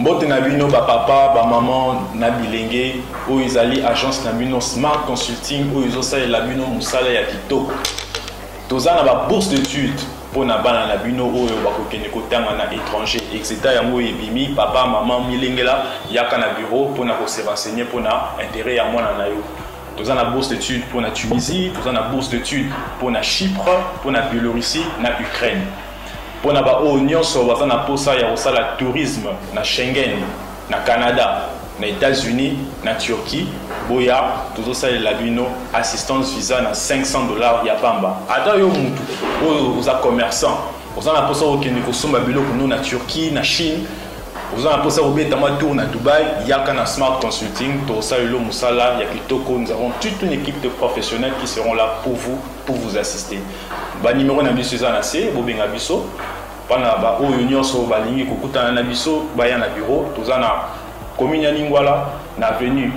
Mbote nabino ba papa ba maman na bilenge o izali agence nabino Smart Consulting o izosa la bino musala ya kitoko. Tozana ba bourse d'études pour na bana nabino o ba kokende kotanga na étranger etc. yango ebimi papa maman milengela yaka na bureau pour na ko se renseigner pour na intérêt ya mwana na yo. Tozana bourse d'études pour la Tunisie, tozana bourse d'études pour la Chypre, pour la Biélorussie, la Ukraine. Pour la Union tozana posa ya osala tourisme na Schengen, na Canada, na États-Unis, na Turquie, boya tozosa la bino assistance visa na $500 ya pamba. Ata yo mutu oza commerçant, tozana posa okende kosomba biloko no na Turquie, na Chine. Vous avez posé au tour à Dubaï, il y a qu'un Smart Consulting, Tosalo Moussala, Yakitoko, nous avons toute une équipe de professionnels qui seront là pour vous assister. Le numéro de Suzanne AC, Bobin Abisso, Panaba, Union sur Balingi, Kukuta Nabisso, Bayan à bureau, Tozana, Commune Ningwala, l'avenue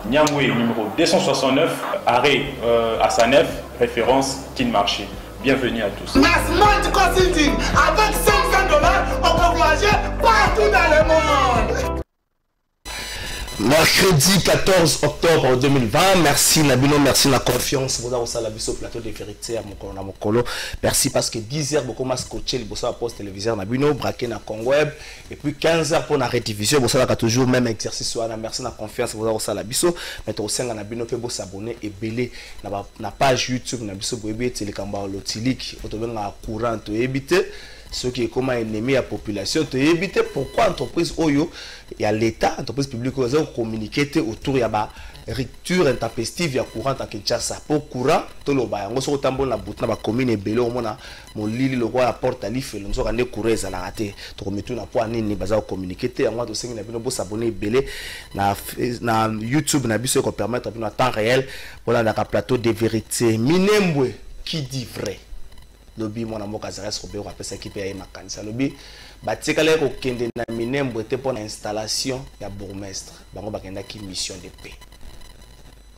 Nyangwe, numéro 269, arrêt à Sanef, référence Kin Marché. Bienvenue à tous. Smart Consulting, avec $500, on peut voyager partout dans le monde. Mercredi 14 octobre 2020, merci Nabino, merci la confiance. Vous avez la biso plateau de vérité à Mokolo. Merci parce que 10h, beaucoup de coaché le bossa poste téléviseur Nabino, braqué na Congo Web. Et puis 15h pour la rédivision, vous avez toujours même exercice. Merci la confiance, vous avez la biso. Mais au sein de Nabino, vous s'abonner et belé na page YouTube Nabiso Boébé, Télécamba Lotilik, autobéna courant, to éviter. Ce qui est comme un ennemi à la population, tu éviter pourquoi l'entreprise Oyo et à l'État, l'entreprise publique, ont communiqué autour de la rupture intempestive à courant à Kinshasa. Pour courant, tout le monde, on se retrouve dans la commune et Bélo, on a mon lit, le roi à porte à l'IF, on a des courriers à la rater. Tu remets tout dans point ni bazar communiquer. On a aussi une s'abonner Belé na YouTube, na biso qu'on permettre à temps réel, voilà dans un plateau de vérité. Minembwe qui dit vrai. Lobby mon amour Kazares Robert rappelle ça qui paye ma canisa lobby batikale ko kende na Minembwe te pour l'installation ya bourgmestre bango bakenda ki mission de paix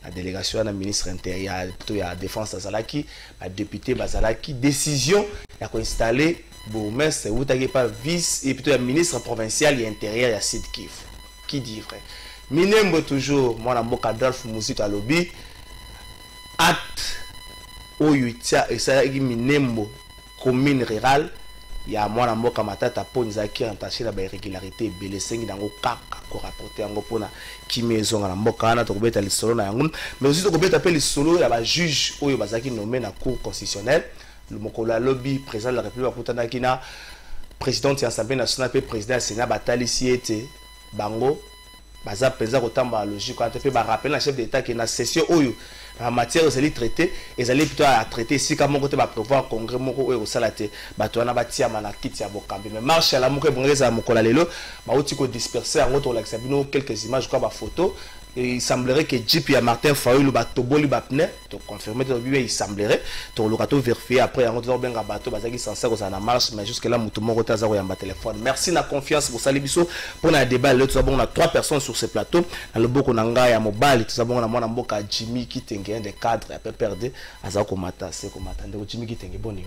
la délégation na ministre intérieur plutôt ya défense azalaki ba député bazalaki décision ya ko installer bourgmestre ou tagué pas vice et plutôt ya ministre provincial et intérieur ya Sud Kivu qui dit vrai Minembwe toujours mon amour Adolphe Muzito lobby acte Oyutia et ça qui Minembwe commune rurale ya mwana mboka matata ponza qui entaché la irrégularité belé sengi dango kaka ko rapporter yango pona ki maison na mboka na to kobeta lisolo na yango mais aussi to kobeta pe lisolo ya ba juge oyo bazaki nommé na cour constitutionnelle le mokolo lobby président de la République akutana kina président ya Assemblée nationale pe président ya Sénat batalisi ete bango baza penza kotamba logique quand pe ba rappeler la chef d'état qui na session oyo en matière de traité ils allaient plutôt à traiter si comme côté va prévoir congrès moko au salate bato na batia mana kiti ya bokambi mais marche à la moko bongeza mokola lelo ba oti ko disperser en autre l'axabino quelques images quoi ba photo et il semblerait que Jeep ya Martin Fayulu ba toboli ba pneu to confirmer to bibe il semblerait to lokato vérifier après en autre benga bato bazaki censé ko na marche mais jusque là mutu moko taza ko yamba téléphone merci na confiance pour salibiso pour na débat là tout bon on a 3 personnes sur ce plateau dans le boko nanga ya mobile tout ça bon na mwana mboka Jimmy Kitenge un des cadres à peu perdre azako mata c'est comme attendre Jimmy Kitenge boni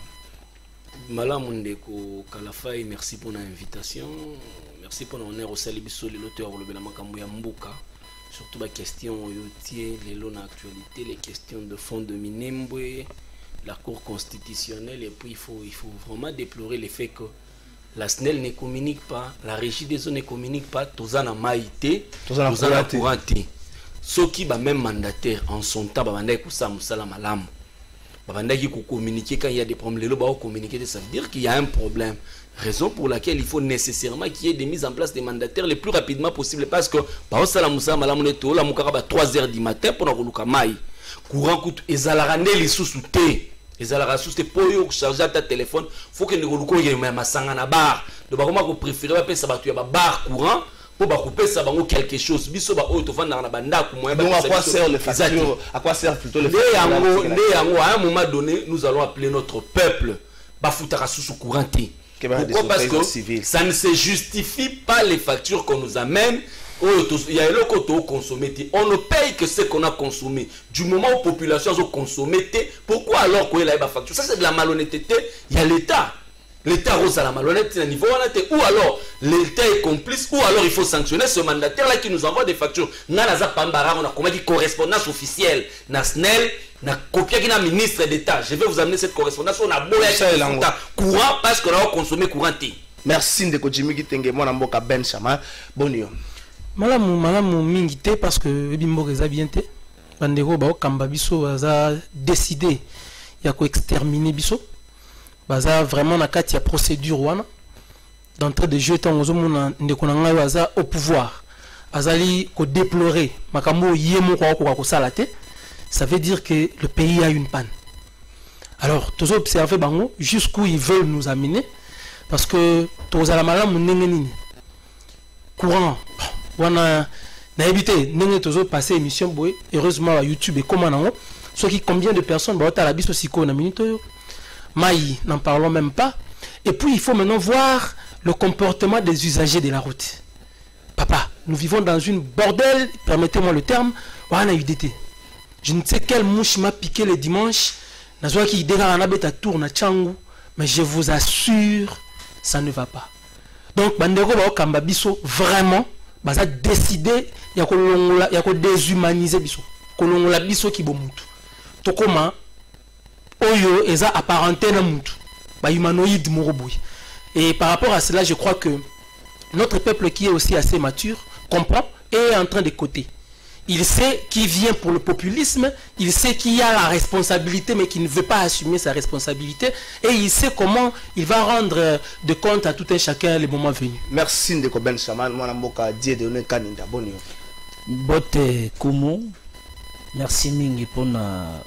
Malamu ndeko Kalafai, merci pour l'invitation, merci pour l'honneur au salibiso l'auteur le makambo ya mboka. Surtout la question les lois d'actualité, les questions de fond de Minembwe, la Cour constitutionnelle, et puis il faut vraiment déplorer le fait que la SNEL ne communique pas, la régie des eaux ne communique pas, Tozana Maïté, Tozana Couranté. Ceux qui sont même mandataires en son temps, Babanda Koussa Moussala Malam, Babanda qui communiquer quand il y a des problèmes, les lois communiquer, ça veut dire qu'il y a un problème. Raison pour laquelle il faut nécessairement qu'il y ait des mises en place des mandataires le plus rapidement possible parce que par exemple Moussa Malamuneto la mukara 3h du matin pour na mai courant coûte ezalarane les sous-souté ezalara sous pour charger ta téléphone faut que ngoluko yema masanga na bar de ba comment préférer ba pesa batu ya ba bar courant pour ba couper ça bango quelque chose biso ba oyo to vanda na banda ku moyen donc à quoi sert le facture à quoi sert plutôt le facture à un moment donné nous allons appeler notre peuple ba futara sous couranté. Pourquoi? Parce que ça ne se justifie pas les factures qu'on nous amène. Il y a le côté consommé. On ne paye que ce qu'on a consommé. Du moment où la population a consommé, pourquoi alors qu'il y a la facture? Ça, c'est de la malhonnêteté. Il y a l'État. L'État rose à la malhonnête à niveau ou alors l'État est complice, ou alors il faut sanctionner ce mandataire-là qui nous envoie des factures. Nanaza Pambara, on a comment dit correspondance officielle. Nasnel, na copie qui est ministre d'État. Je vais vous amener cette correspondance. On a beau être courant parce qu'on a consommé courant. Merci Ndeko Jimmy Kitenge, mon amboka Ben Chama. Bonio. Malamu mingite parce que Bimbo est bien té. Bandeko ba okamba biso a décidé ya ko exterminer biso. Baza vraiment na kati ya procédure wana d'entrée de jeu tant ozomona ndeko na ngai baza au pouvoir azali ko déplorer makambo yemo ko sala te. Ça veut dire que le pays a une panne. Alors tous observer bango jusqu'où ils veulent nous amener parce que tous à la malamu ndenge nini courant wana na éviter ndenge tous passer émission boy heureusement à YouTube et comment nango ceux qui combien de personnes ba ta la biso siko na minute yo Maï, n'en parlons même pas. Et puis, il faut maintenant voir le comportement des usagers de la route. Papa, nous vivons dans une bordel, permettez-moi le terme, je ne sais quelle mouche m'a piqué le dimanche, mais je vous assure, ça ne va pas. Donc, Bandero Kamba Biso, vraiment, a décidé, il y a déshumaniser Biso. Kolongola Biso qui bomutu. Tokoma, Oyo eza apparenté na mutu ba humanoïde moroboui. Et par rapport à cela, je crois que notre peuple qui est aussi assez mature comprend et est en train de côté. Il sait qui vient pour le populisme, il sait qui a la responsabilité mais qui ne veut pas assumer sa responsabilité et il sait comment il va rendre de compte à tout un chacun les moments venus. Merci Ndeko Ben Chaman, mon amboka die de ne kaninda bonio. Bote Kumu, merci mingi pour na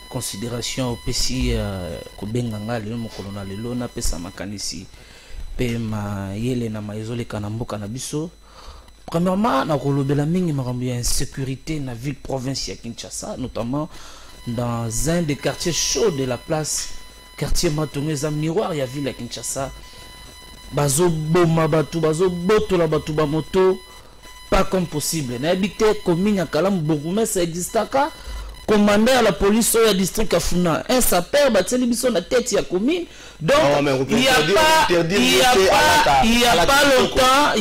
considération au PC kobenganga le mokolo lelo na pesa makanisi pe ma yele na maizole kanamboka na biso. Premièrement, na kolobela mingi makambo ya insécurité na ville province ya Kinshasa, notamment dans un des quartiers chauds de la place, quartier Matonge za miroir ya ville ya Kinshasa. Bazo boma batu, bazo botola batu ba moto pas comme possible. Na habité commune ya Kalamu Bogoumé ça existaka. Commandant à la police au district Afuna, un sapeur bateli biso na tête ya commune. Donc il y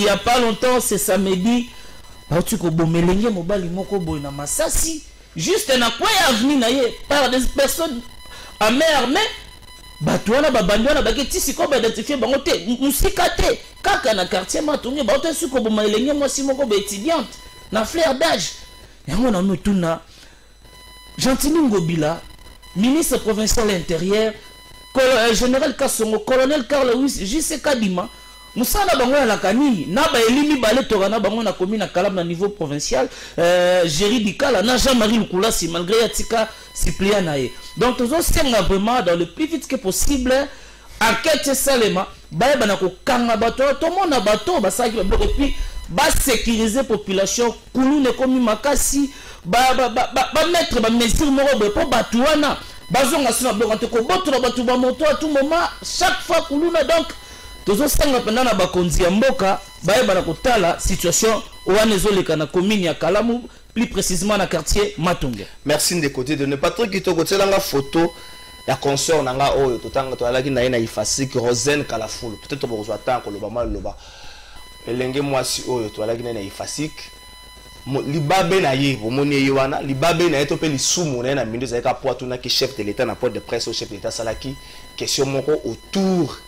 a pas longtemps c'est samedi tu ko bomelenge mobali moko boy na Masasi juste na quoi avenue na ye par des personnes à main armée batwana babandwana baketi siko ba identifier bango te musika te kaka na quartier Matonge ba to siko bomelenge moi si moko ba étudiante na fleur d'âge yango na mutuna Gentini Ngobila, ministre provincial intérieur, général Kassongo, colonel Carl Lewis, J.C. Kadima, Moussana Bango à la Kanini, Naba Elimi Balé Torana Bango na commune à Kalam na niveau provincial, Géry Dikala, na Jean-Marie Lukulasi, malgré Yatika Cyprianae. Donc, nous sommes vraiment dans le plus vite que possible, enquête Salema, Baye Banako Kanga Bato, tout le monde a bateau, Basaki, et puis, ba sécuriser la population, Koulou ne komi Makasi, mettre ba mesure morobe pour batouana bazonga sina blokante ko botola batu ba moto à tout moment chaque fois kuluna donc tozo sanga pendant na bakonzi ya mboka baye bana kotala situation wana ezoleka na commune ya Kalamu plus précisément na quartier Matonge. Merci de côté de ne pas trop qui to côté la photo la consort nanga oyo totanga to alaki na ifasi que Rosen Kalafulu peut-être pour rejoindre tant que le bama loba elenge mwasi oyo to alaki na ifasi libabe na ye bomoni ye wana libabe na eto pe lisumu na mindo za ka poatu na ki chef de l'état na porte de presse au chef de l'état salaki question moko autour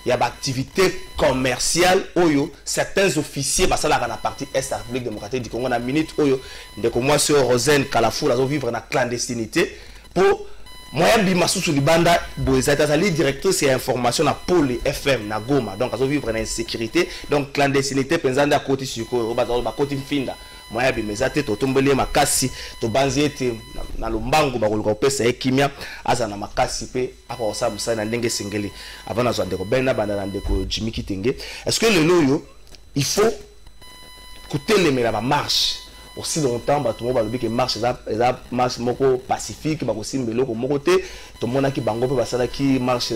ya ba activité commerciale oyo certains officiers basala na partie est République démocratique du Congo na minute oyo ndeko moi sur Rosen Kalafula zo vivre na clandestinité pour moyen bimasusu libanda boezata sali directrice et information na Pôle FM na Goma donc azo vivre na insécurité donc clandestinité penzanda à côté sur ko ba côté finda moya bimezate to tombele makasi to banziete na lombango bakoluka pesa ekimia aza na makasi pe apa osa musana ndenge singeli avant na zwande ko bena bana ndeko Jimmy Kitenge. Est-ce que le loyo il faut kutelemela ba marche aussi longtemps ba tout le monde ba que marche eza marche moko pacifique ba kosimbelo ko moko te to mona ki bango pe basala ki marche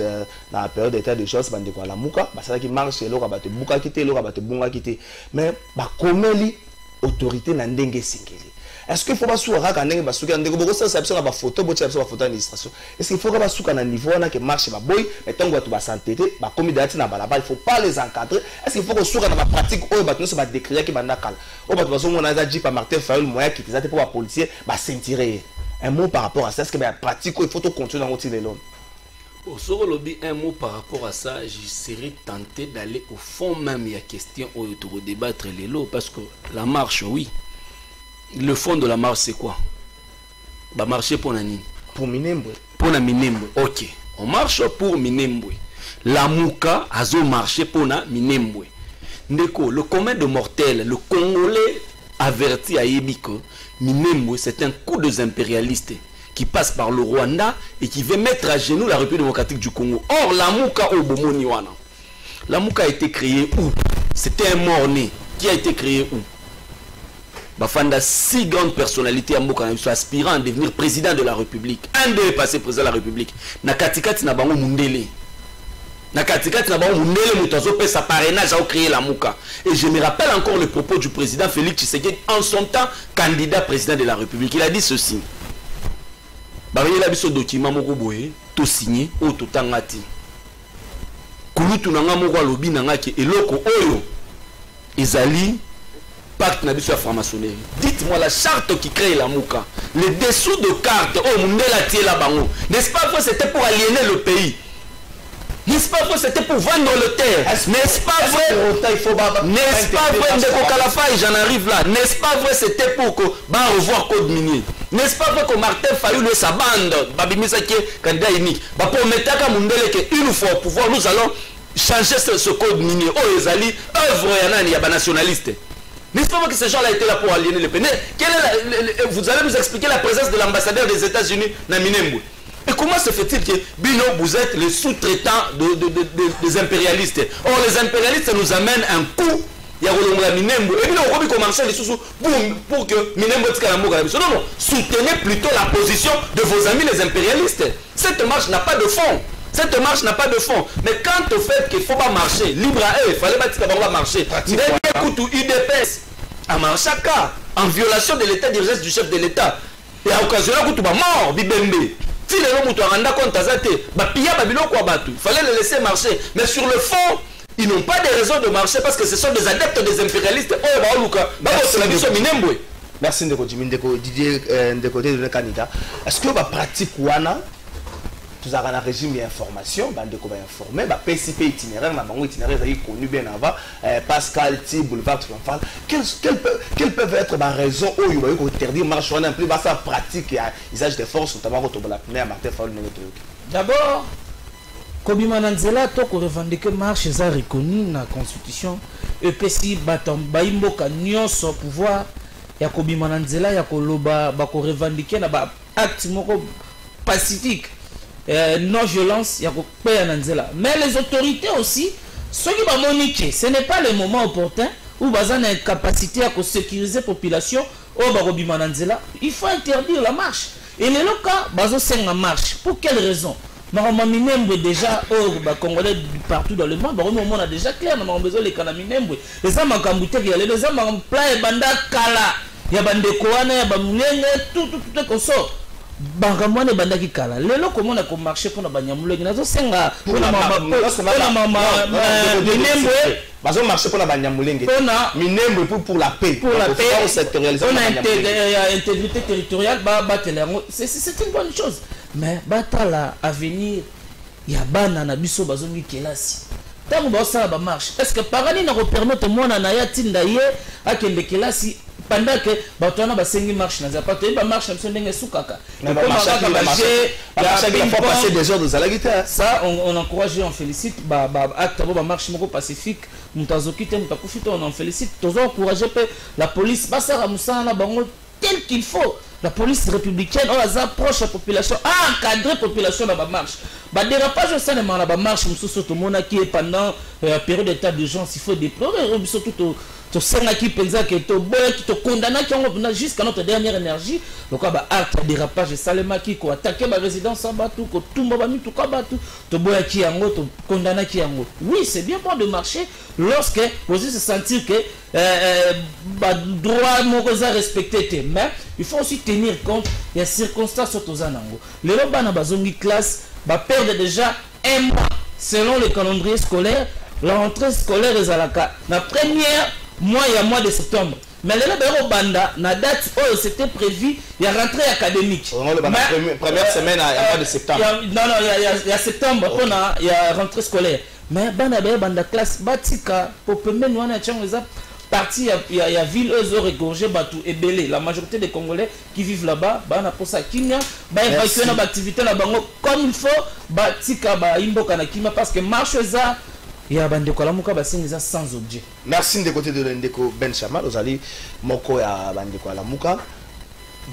na période d'état de choses bande ko la muka basala ki marche lo ka ba te buka kite lo ka ba te bunga kite mais ba komeli autorité na ndenge singeli. est-ce qu'il faut pas souka quand ndenge basuka ndeko boko ça c'est ba photo bo tshaba photo administration est-ce qu'il faut que basuka na niveau na que marche ba boy mais tango tu ba santé ba komi dati na balaba il faut pas les encadrer est-ce qu'il faut que souka na ba pratique oyo ba tno ba décrire ki banda kala o ba bazo mona za jipa Martin Fayulu moya ki tizate pour ba policier ba ceinturer un mot par rapport à ça est-ce que ba pratique il faut to continuer dans le long. Au solo lobby un mot par rapport à ça, je serais tenté d'aller au fond même il y a question autour de débattre les lots parce que la marche oui. Le fond de la marche c'est quoi? Bah marcher pour Nani. Pour Minembwe. Pour na Minembwe. OK. On marche pour Minembwe. La Mouka a marché pour na Minembwe. Ndeko, le commun de mortels, le Congolais averti à Yébiko, Minembwe c'est un coup des impérialistes qui passe par le Rwanda et qui veut mettre à genoux la République démocratique du Congo. Or, la Mouka au Bomoniwana. La Mouka a été créée où? C'était un mort-né. Qui a été créé où? Bafanda, 6 grandes personnalités à Mouka aspirant à devenir président de la République. Un d'eux est passé président de la République. Nakatikati na bango mundele. Nakatikati na bango mundele mutazo pe sa parrainage a créé la Mouka. Et je me rappelle encore le propos du président Félix Tshisekedi en son temps candidat président de la République. Il a dit ceci. Il y a des documents tout signé ou tout tangati. Kulutu nanga moko lobi nanga ki eloko oyo ezali pacte na biso ya franc-maçonnerie. Dites-moi la charte qui crée la Mouka. Les dessous de carte oh mundela tie la bango. N'est-ce pas que c'était pour aliéner le pays? N'est-ce pas que c'était pour vendre le terre? N'est-ce pas vrai? N'est-ce pas vrai Ndeko Kalafa, j'en arrive là. N'est-ce pas vrai c'était pour que bah revoir code minier? N'est-ce pas vrai que Martin Fayulu et sa bande babimisa qui est candidat unique bah pour mettre à Mundele que une fois au pouvoir nous allons changer ce code minier. Oh ezali œuvre ya nani ya ba nationaliste. N'est-ce pas vrai que ces gens-là étaient là pour aliéner le pays? Vous allez nous expliquer la présence de l'ambassadeur des États-Unis na Minembwe. Et comment se fait-il que Bino, vous êtes les sous-traitants des impérialistes? Or, les impérialistes nous amènent un coup. Il y a la Minembwe. Et puis, on va commencer les sous pour que Minembwe non, soutenez plutôt la position de vos amis les impérialistes. Cette marche n'a pas de fond. Cette marche n'a pas de fond. Mais quand au fait qu'il ne faut pas marcher, libre à eux, il fallait pas dire qu'on va marcher. Écoute, UDPS, à Manchaka, en violation de l'état d'urgence du chef de l'État. Et à occasion où tu vas mort, Bibembe. Si les gens il fallait les laisser marcher. Mais sur le fond, ils n'ont pas de raison de marcher parce que ce sont des adeptes des impérialistes. Merci Didier de côté de le candidat. Est-ce que la pratique Wana, tout un régime d'information, bandeko va informer, PCP itinéraire, itinéraire connu bien avant, Pascal T, Boulevard Triomphal. Quelles peuvent être les raisons où il va interdire marche en plus ça pratique et usage des forces, notamment autour de la première Martin Fayulu. D'abord, Kobima Nanzela, tu as revendiqué marche ça reconnu dans la constitution. Et puis si Baimboka nyonso pouvoir, il y a Kobima Nanzela, il y a Koloba, revendiquer na acte pacifique. Non-violence, il y a Nanzela. Mais les autorités aussi, ceux qui vont moniquer, ce n'est pas le moment opportun où ils ont une capacité à sécuriser la population. Il faut interdire la marche. Et les locaux, ils ont marche. Pour quelle raison? Minembwe déjà, Congolais partout dans le monde, on a déjà clair, on a besoin de les Minembwe. Les gens ont cambuté, les gens ont plein de banda kala, il y a bande koana, il y a bamulenge, tout comme ça. Bangamwane bandaki kala lelo comment on a marché pour na banyamulenge nazo senga pour la maman Minembwe bazo marché pour la banyamulenge Minembwe pour la paix pour la paix on a intégrité territoriale c'est une bonne chose mais batala à venir il y a bana na biso bazongi kelasi tango ba ça ba marche est-ce que parani na ko permettre mona na ya tinda ye akende kelasi pendant que batona ba sengi marche na pas ba marche na ndenge sukaka na ba passer des heures de zalagita ça on encourage on félicite ba acte ba marche moko pacifique mutazoki te mutakufita on félicite tous encourager la police ba sara musana bango tel qu'il faut la police républicaine on a approche la population encadrer la population dans la marche Bah dérapage ça ne m'a pas marche tout monde qui est pendant période d'état d'urgence il faut déplorer surtout to senga qui pensa que to boya qui te condamna qui on jusqu'à notre dernière énergie donc bah acte dérapage salema qui ko attaquer ma résidence en batu ko tumba ba mitu ka batu to boya qui yango to condamna qui yango oui c'est bien bon de marcher lorsque vous se sentir que bah droit mon cosa respecté mais il faut aussi tenir compte il y a circonstances aux anango les bana bazongi classe bah perdre déjà un mois selon le calendrier scolaire la rentrée scolaire est à la première mois de septembre. Mais le banda, la date où c'était prévu, il y a rentrée académique. Première semaine à mois de septembre. Non, il y a septembre, il y a rentrée scolaire. Mais banda classe, batika, pour permettre nous parti, il y a ville, eux ont regorgé Batou et Belé. La majorité des Congolais qui vivent là-bas, bana pour ça Kinya, évacuer nos activités là-bas comme il faut, batika, imboka na kima parce que marche ça. Il y a bande kolamuka basingiza sans objet. Merci de côté de l'Indeko Ben Chama, vous allez moko ya bande kolamuka.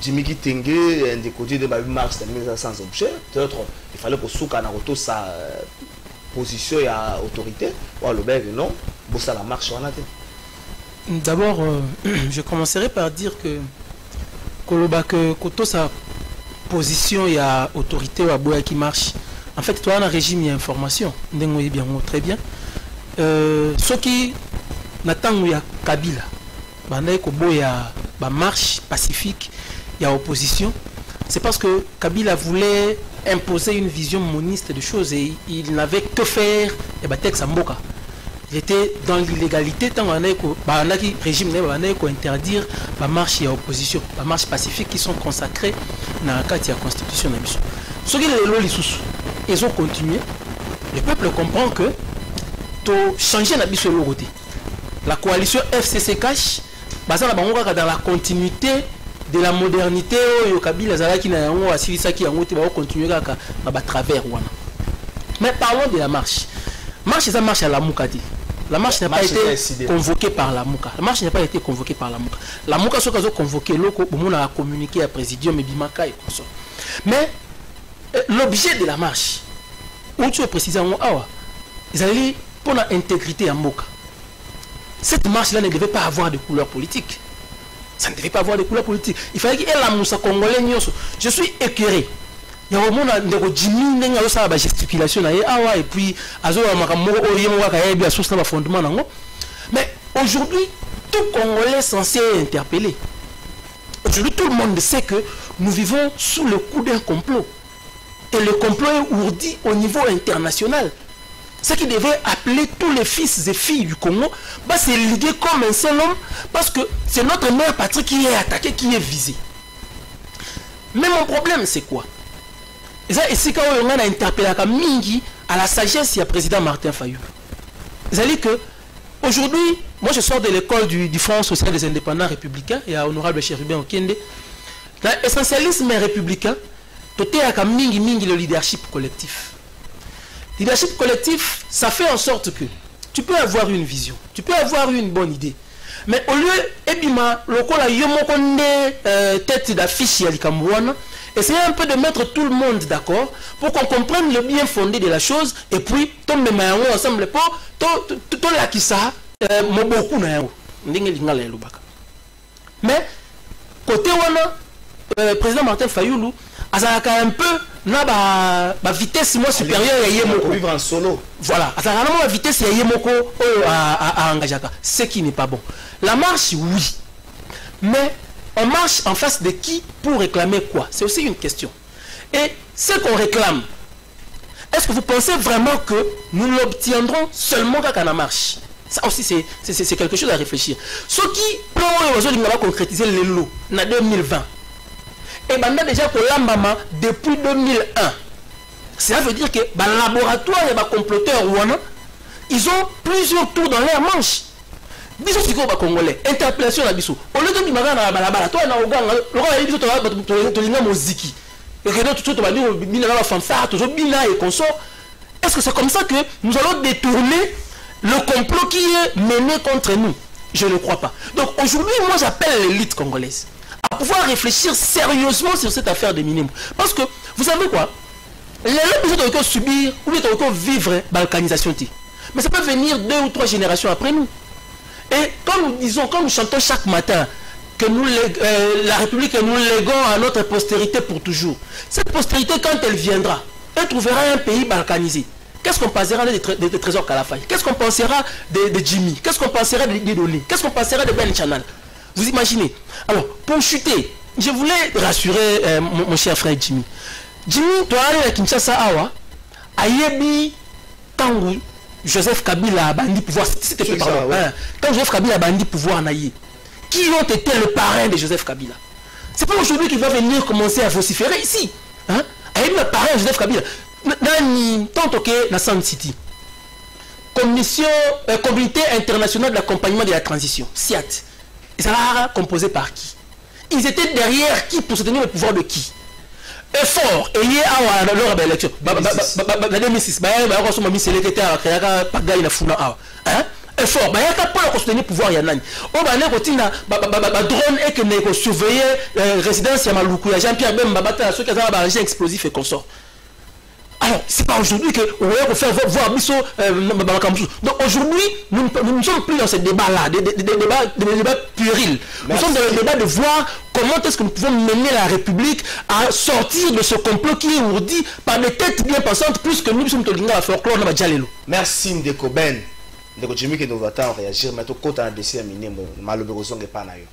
Jimmy Kitenge de côté de Babi Marx sans objet. Peut-être il fallait que souka na roto sa position ya autorité. Ou le bec non, bon ça la marche en atte. D'abord, je commencerai par dire que Koloba que koto sa position ya autorité ou aboya qui marche. En fait, toi, on a un régime et information. Bien, très bien. Ce qui n'attend il y a Kabila. Il y a une marche pacifique, il y a opposition. C'est parce que Kabila voulait imposer une vision moniste de choses et il n'avait que faire et battre Mboka. Il était dans l'illégalité tant qu'on a un régime qui interdire la marche et l'opposition, la marche pacifique qui sont consacrées dans la constitution. Ce qui est ils ont continué. Le peuple comprend que to changer la biso côté. La coalition FCC cash dans la continuité de la modernité au Kabila Zalaki na yango asilisa ki yango te ba continuer kaka à travers wana. Mais parlons de la marche. Marche ça marche à la Moukadi. La marche n'a pas été convoquée par la Mouka. La marche n'a pas été convoquée par la Mouka. La Mouka soit convoquée loko on a communiqué à présidium et Bimaka et consort. Mais l'objet de la marche, où tu es précisément, ils allaient pour l'intégrité à Mboka. Cette marche-là ne devait pas avoir de couleur politique. Ça ne devait pas avoir de couleur politique. Il fallait qu'il y ait la moussa congolais. Je suis écœuré. Il y a vraiment des gesticulations et puis mais aujourd'hui, tout Congolais est censé être interpellé. Aujourd'hui, tout le monde sait que nous vivons sous le coup d'un complot. Et le complot est ourdi au niveau international. Ce qui devait appeler tous les fils et filles du Congo, c'est ligué comme un seul homme, parce que c'est notre mère patrie qui est attaquée, qui est visée. Mais mon problème, c'est quoi? Et c'est quand on a interpellé à la sagesse du président Martin Fayulu. C'est-à-dire que aujourd'hui, moi je sors de l'école du Front social des indépendants républicains, et à honorable Chérubin Okende, l'essentialisme républicain, le leadership collectif. Leadership collectif, ça fait en sorte que tu peux avoir une vision, tu peux avoir une bonne idée. Mais au lieu, tête d'affiche, essayez un peu de mettre tout le monde d'accord pour qu'on comprenne le bien fondé de la chose et puis tomber ensemble pour tout la qui ça mais côté président Martin Fayulu a un peu na vitesse supérieure à Yemoko vivre en solo. Voilà, a vitesse à Yemoko à Angajaka, ce qui n'est pas bon. La marche, oui, mais on marche en face de qui pour réclamer quoi? C'est aussi une question. Et ce qu'on réclame, est-ce que vous pensez vraiment que nous l'obtiendrons seulement quand on marche? Ça aussi, c'est quelque chose à réfléchir. Ce qui peut concrétiser les lots en 2020, et maintenant déjà pour l'ambama depuis 2001. Cela veut dire que le laboratoire et les comploteurs, ils ont plusieurs tours dans leur manche. Biso siko ba congolais interpellation la biso au lieu de bimaka na balabala to na oganga lokala biso to linga moziki et que tout to ba bina na fanfare to bina et consort. Est-ce que c'est comme ça que nous allons détourner le complot qui est mené contre nous? Je ne crois pas. Donc aujourd'hui, moi j'appelle l'élite congolaise à pouvoir réfléchir sérieusement sur cette affaire des minimes, parce que vous savez quoi, Les gens qui subir ou bien qui vivre balkanisation. Mais ça peut venir 2 ou 3 générations après nous. Et quand nous disons, quand nous chantons chaque matin que nous, la République, nous léguons à notre postérité pour toujours. Cette postérité, quand elle viendra, elle trouvera un pays balkanisé. Qu'est-ce qu'on pensera des trésors Kalafaye? Qu'est-ce qu'on pensera de Jimmy? Qu'est-ce qu'on pensera de Didoli? Qu'est-ce qu'on pensera de Ben Channel? Vous imaginez? Alors, pour chuter, je voulais rassurer mon cher frère Jimmy. Jimmy, tu as allé à Kinshasa, Awa, Ayebi, Tangu, Joseph Kabila a banni pouvoir. Quand Joseph Kabila a banni pouvoir naïe, qui ont été le parrain de Joseph Kabila? C'est pas aujourd'hui qu'il va venir commencer à vociférer ici. Hein? Ayebi le parrain de Joseph Kabila. Tant que la Sun City. Communauté internationale de l'accompagnement de la transition, SIAT. Ils sont composés par qui? Ils étaient derrière qui pour soutenir le pouvoir de qui? Effort, et il y a leur élection. Effort, il y a pas soutenir le pouvoir. Il y a un drone et que surveiller résidence à Maloukou, Jean-Pierre Bembabata, ceux qui ont un agent explosif et consort. Alors, c'est pas aujourd'hui qu'on va faire voir Bisso. Donc aujourd'hui, nous ne sommes plus dans ce débat-là, des débats puérils. Nous sommes dans le débat de voir comment est-ce que nous pouvons mener la République à sortir de ce complot qui est ourdi par des têtes bien pensantes, plus que nous sommes dans la folklore. Merci Ndeko Ben. Ndeko Jimmy qui nous attend réagir, mais tout compte en décès à Miné, malheureusement, n'est pas naïf.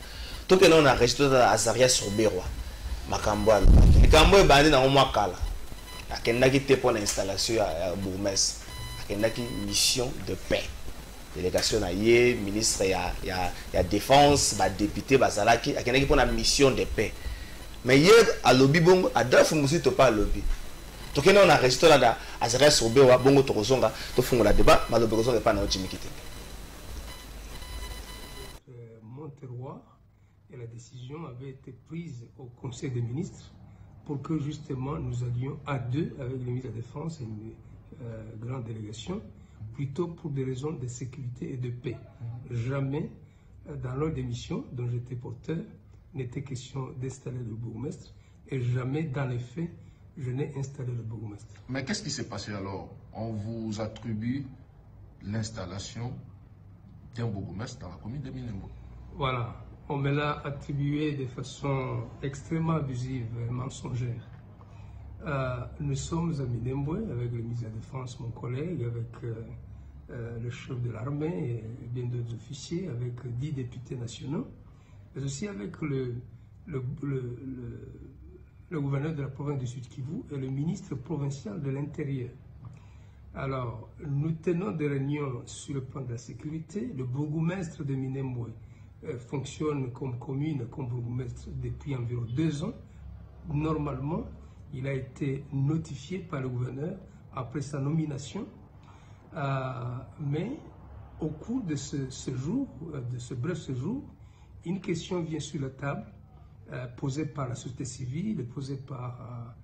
Tout que nous on a resté à Azaria sur Bérois. Makamboa. Makamboa est bandé dans le mois Kala. Akendaki te pour l'installation à Bourgmestre. Akendaki mission de paix. Délégation à Yé, ministre y a défense, député Bazalaki. Akendaki pour la mission de paix. Mais hier à lobby bongo, à deux fois nous pas à lobby. Donc on a resté là à Zara Sobewa bongo torozonga, to fongo la débat, malheureusement n'est pas dans Jimmy Kité. Mon terroir et la décision avait été prise au Conseil des ministres pour que justement nous allions à deux avec le ministre de la Défense et une grande délégation, plutôt pour des raisons de sécurité et de paix. Jamais, dans l'ordre des missions dont j'étais porteur, n'était question d'installer le bourgmestre, et jamais, dans les faits, je n'ai installé le bourgmestre. Mais qu'est-ce qui s'est passé alors? On vous attribue l'installation d'un bourgmestre dans la commune de Minembwe. Voilà. On me l'a attribué de façon extrêmement abusive et mensongère. Nous sommes à Minembwe avec le ministre de la Défense, mon collègue, avec le chef de l'armée et bien d'autres officiers, avec 10 députés nationaux, mais aussi avec le gouverneur de la province du Sud-Kivu et le ministre provincial de l'Intérieur. Alors, nous tenons des réunions sur le plan de la sécurité. Le bourgmestre de Minembwe fonctionne comme commune, comme bourgmestre depuis environ 2 ans. Normalement, il a été notifié par le gouverneur après sa nomination. Mais au cours de ce jour, de ce bref séjour, une question vient sur la table, posée par la société civile, posée par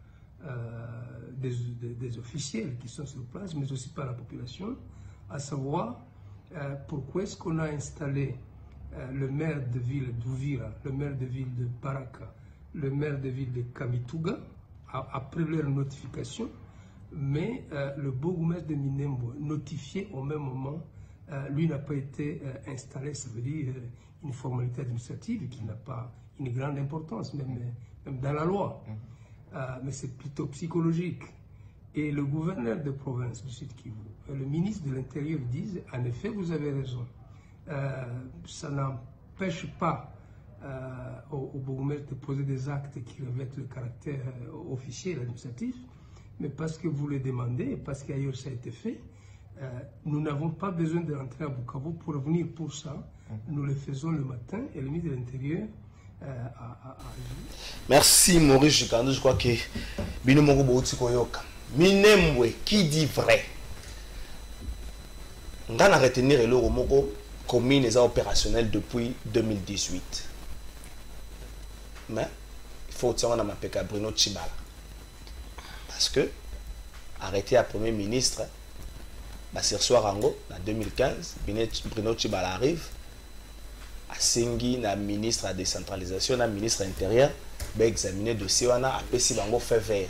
des officiels qui sont sur place, mais aussi par la population, à savoir pourquoi est-ce qu'on a installé le maire de ville d'Ouvira, le maire de ville de Baraka, le maire de ville de Kamituga, après leur notification, mais le bourgmestre de Minembwe, notifié au même moment, lui n'a pas été installé. Ça veut dire une formalité administrative qui n'a pas une grande importance, même dans la loi. Mais c'est plutôt psychologique. Et le gouverneur de province du Sud-Kivu et le ministre de l'Intérieur disent, en effet, vous avez raison. Ça n'empêche pas au bourgmestre de poser des actes qui revêtent le caractère officiel, administratif, mais parce que vous le demandez, et parce qu'ailleurs ça a été fait, nous n'avons pas besoin de rentrer à Bukavu pour venir pour ça. Nous le faisons le matin et le ministre de l'Intérieur a Merci Maurice Jukando, je crois que Binomoko Bouti Koyoka. Minembwe, qui dit vrai? On a retenir le Romoko commune est opérationnelle depuis 2018. Mais il faut tirer dans ma PK Bruno Tshibala. Parce que, arrêté à Premier ministre, Bassirso Rango, en 2015, Bruno Tshibala arrive, à Sengi, na ministre de la décentralisation, na ministre intérieur, va examiner le dossier, on a APC Bango fait vert.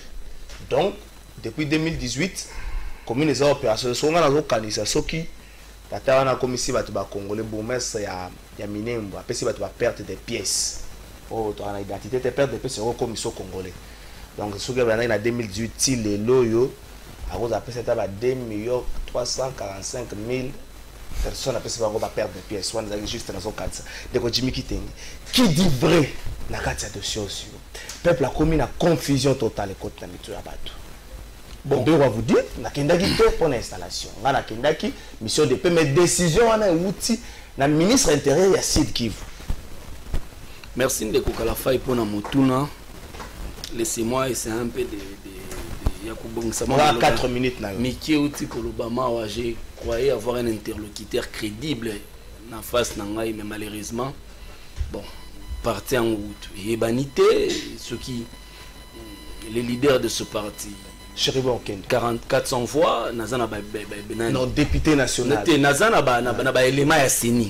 Donc, depuis 2018 commune eza opération so ngana zo kanisa soki tata wana komisi bato ba congolais bourgmestre ya Minembwe apesi bato ba perte des pièces oh to ana identité te perte des pièces au commission congolais donc soki bana na 2018 ti lelo yo à cause apesi ta ba 2 345 000 personnes apesi bango ba perte des pièces wana za juste na zo kanisa de ko Jimmy Kitenge qui dit vrai na kati ya dossier aussi peuple a commis la confusion totale côté na mitu ya bato. Bon, on va vous dire, na kendaki to pour l'installation. Na kendaki mission de paix mais décision ana outil na ministre intérieur ya Sud Kivu. Merci de Kokalafa pour na motuna. Laissez-moi essayer un peu de Yakubong Sama. 4 minutes na yo. Miki outil Kolobama wa j'ai croyé avoir un interlocuteur crédible na face na ngai mais malheureusement bon, parti en route. Yebanité ceux qui les leaders de ce parti. 400 voix, non, député national.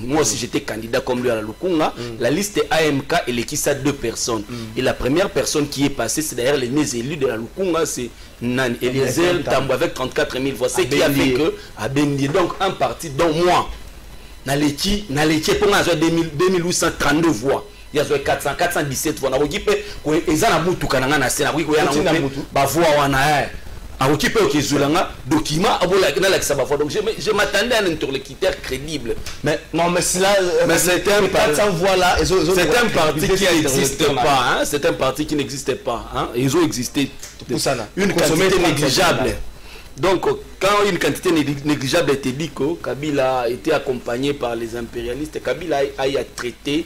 Moi aussi j'étais candidat comme lui à la Lukunga. La liste AMK et l'équipe a 2 personnes. Et la première personne qui est passée, c'est d'ailleurs les nés élus de la Lukunga, c'est Nan Eliezer Tambo avec 34 000 voix. C'est qui a fait que à Bendi, donc un parti dont moi, Naleki pour moi 2832 voix. Il y a 417 voix. On équipe ils ont mutu kananga na sena oui ba voix wana a occupé au Kizulanga document abola na la ça ba voix donc je m'attendais à un interlocuteur crédible mais non mais c'est là mais c'est un parti voix là c'est un parti qui n'existe pas hein c'est un parti qui n'existait pas hein ils ont existé une quantité négligeable. Donc, quand une quantité négligeable était dit que Kabila a été accompagné par les impérialistes, Kabila a traité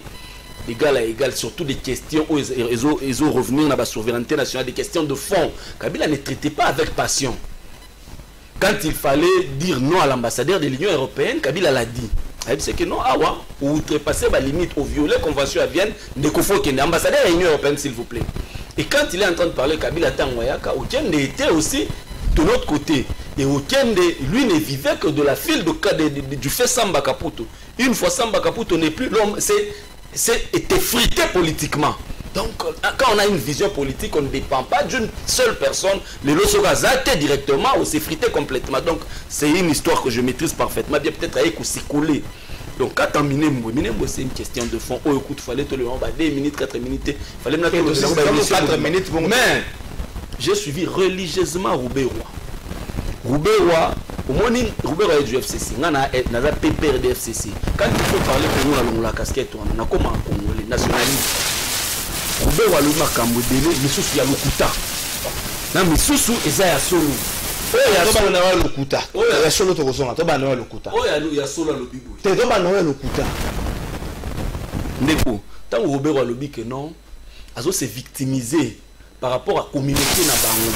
d'égal à égal, surtout des questions où ils ont revenu dans la souveraineté nationale, des questions de fond. Kabila ne traitait pas avec passion. Quand il fallait dire non à l'ambassadeur de l'Union européenne, Kabila l'a dit. C'est que non, ou outrepasser la limite, ou violer la convention à Vienne, il faut qu'il y ait un ambassadeur de l'Union européenne, s'il vous plaît. Et quand il est en train de parler, Kabila Tangoyaka, Okende était aussi de l'autre côté. Et Okende, lui, ne vivait que de la file du fait Samba Kaputo. Une fois Samba Kaputo n'est plus l'homme, c'est effrité politiquement. Donc, quand on a une vision politique, on ne dépend pas d'une seule personne. Les Losogazate directement ou s'effriter complètement. Donc, c'est une histoire que je maîtrise parfaitement. Bien peut-être avec aussi coller. Donc, quand on Minembwe, c'est une question de fond. Oh, écoute, il fallait te le rendre 2 minutes, 4 minutes. Il fallait me 4 minutes. Mais, j'ai suivi religieusement Roubaix-Roi. Roubaix-Roi, au moins, Roubaix-Roi est du FCC. On a un PPR de FCC. Quand il faut parler pour nous, la casquette, on a comme un Congolais nationaliste. Roubaix-Roi, le Makambo Délé, Missous, il y a le Kouta. Non, Missous, il y a Solo. Il y a le Kouta. Il y a Solo, il y a le Kouta. Il y a Solo, le Bibou. Il y a le Kouta. Ndeko, tant que Roubaix-Roi le dit que non, Azo s'est victimisé par rapport à la communauté na bango.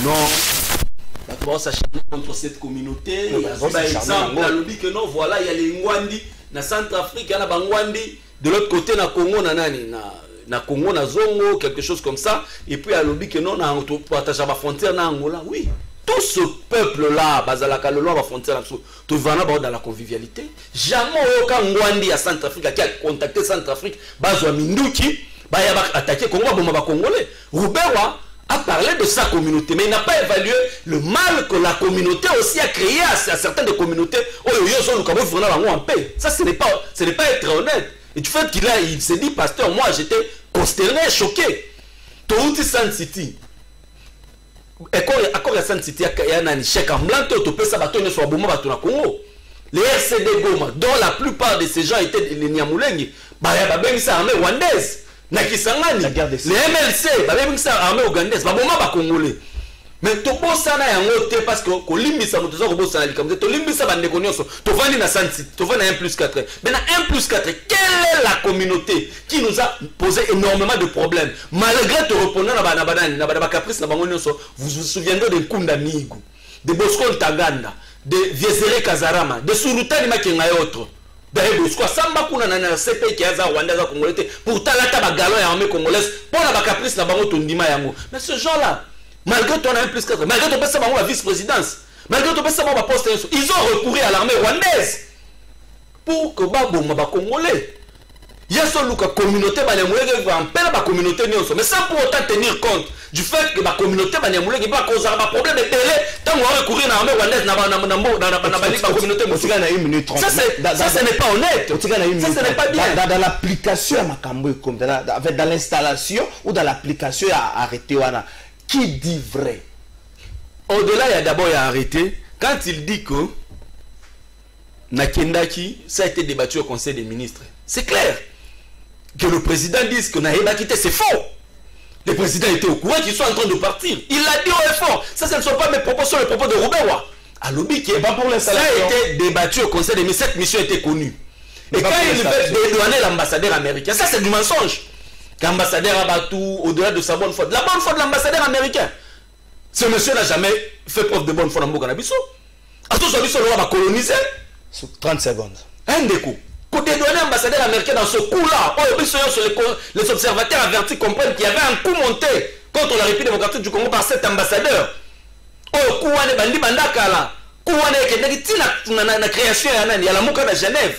Non, s'acharner contre cette communauté. Par exemple, on dit que non, voilà, il y a les Ngwandi, na Centrafrique, il y a la Bangwandi, de l'autre côté, na Congo, na Congo, na Zongo, quelque chose comme ça. Et puis, il dit que non, na partage la frontière na Angola. Oui, tout ce peuple-là, Bazalaka, le long de la frontière, tout va dans la convivialité. Jamais aucun Ngwandi à Centrafrique qui a contacté Centrafrique, Bazwa Minduki, bah, il a attaqué Congo, bah, Congolais. Roubaix-Roi a parlé de sa communauté, mais il n'a pas évalué le mal que la communauté aussi a créé à certaines communautés. Oh, en paix. Ça, ce n'est pas être honnête. Et du fait qu'il s'est dit, pasteur, moi j'étais consterné, choqué. Touti San City. Accord à San City, il y a un chèque en blanc, tu peux sabatonner sur Abouma, Batuna Congo. Les RCD Goma, dont la plupart de ces gens étaient les Niamoulengi, bah, il y a une armée rwandaise. Nakisangani, les MLC, bah, armée ougandaise, bah, Boma, bah, Congolais. Mais tu peux ça parce que Kolimbisa, tu Limbisa, tu vas na Santi, tu vas na 1+4. Mais na 1+4, quelle est la communauté qui nous a posé énormément de problèmes? Malgré te répondre à caprice, vous vous souviendrez de Kunda Migu, de Bosco Taganda, de Viezere Kazarama, de Surutani Makenga et autres. Bosco Samba Kuna na CP qui a Rwanda Congolais pour talata bagalon et armée congolaise pour la caprice la bango tondima yango. Mais ce genre-là, malgré ton 1+4, malgré ton passé la vice-présidence, malgré ton passé la poste, ils ont recouru à l'armée rwandaise pour que les Congolais. Il y a ce communauté, la communauté, mais sans pour autant tenir compte du fait que la communauté Banyamulé qui va causer un problème de télé, tant qu'on va recourir à l'armée rwandaise dans la communauté musulmane. Ça, ce n'est pas honnête. Ça, ce n'est pas bien. Dans l'application à Makambo, dans l'installation ou dans l'application à arrêter, qui dit vrai? Au-delà, il y a d'abord arrêté. Quand il dit que Nakendaki, ça a été débattu au Conseil des ministres, c'est clair. Que le président dise que Naïba quitté, c'est faux. Le président était au courant qu'ils sont en train de partir. Il l'a dit au effort. Ça, ce ne sont pas mes propos, ce sont les propos de Roubewa. À l'Obi qui est pas pour l'installation. Ça a été débattu au Conseil des ministres. Cette mission était connue. Et quand il veut dédouaner l'ambassadeur américain, ça c'est du mensonge. L'ambassadeur Abatou, au-delà de sa bonne foi. La bonne foi de l'ambassadeur américain. Ce monsieur n'a jamais fait preuve de bonne foi dans Mbokanabiso. À tout ce monsieur, on va coloniser. Sous 30 secondes. Un des coups. Pour dédouaner l'ambassadeur américain dans ce coup-là, les observateurs avertis comprennent qu'il y avait un coup monté contre la République démocratique du Congo par cet ambassadeur. Oh, Kouane Bandi Bandakala, Kouane la création de la Mouka de Genève.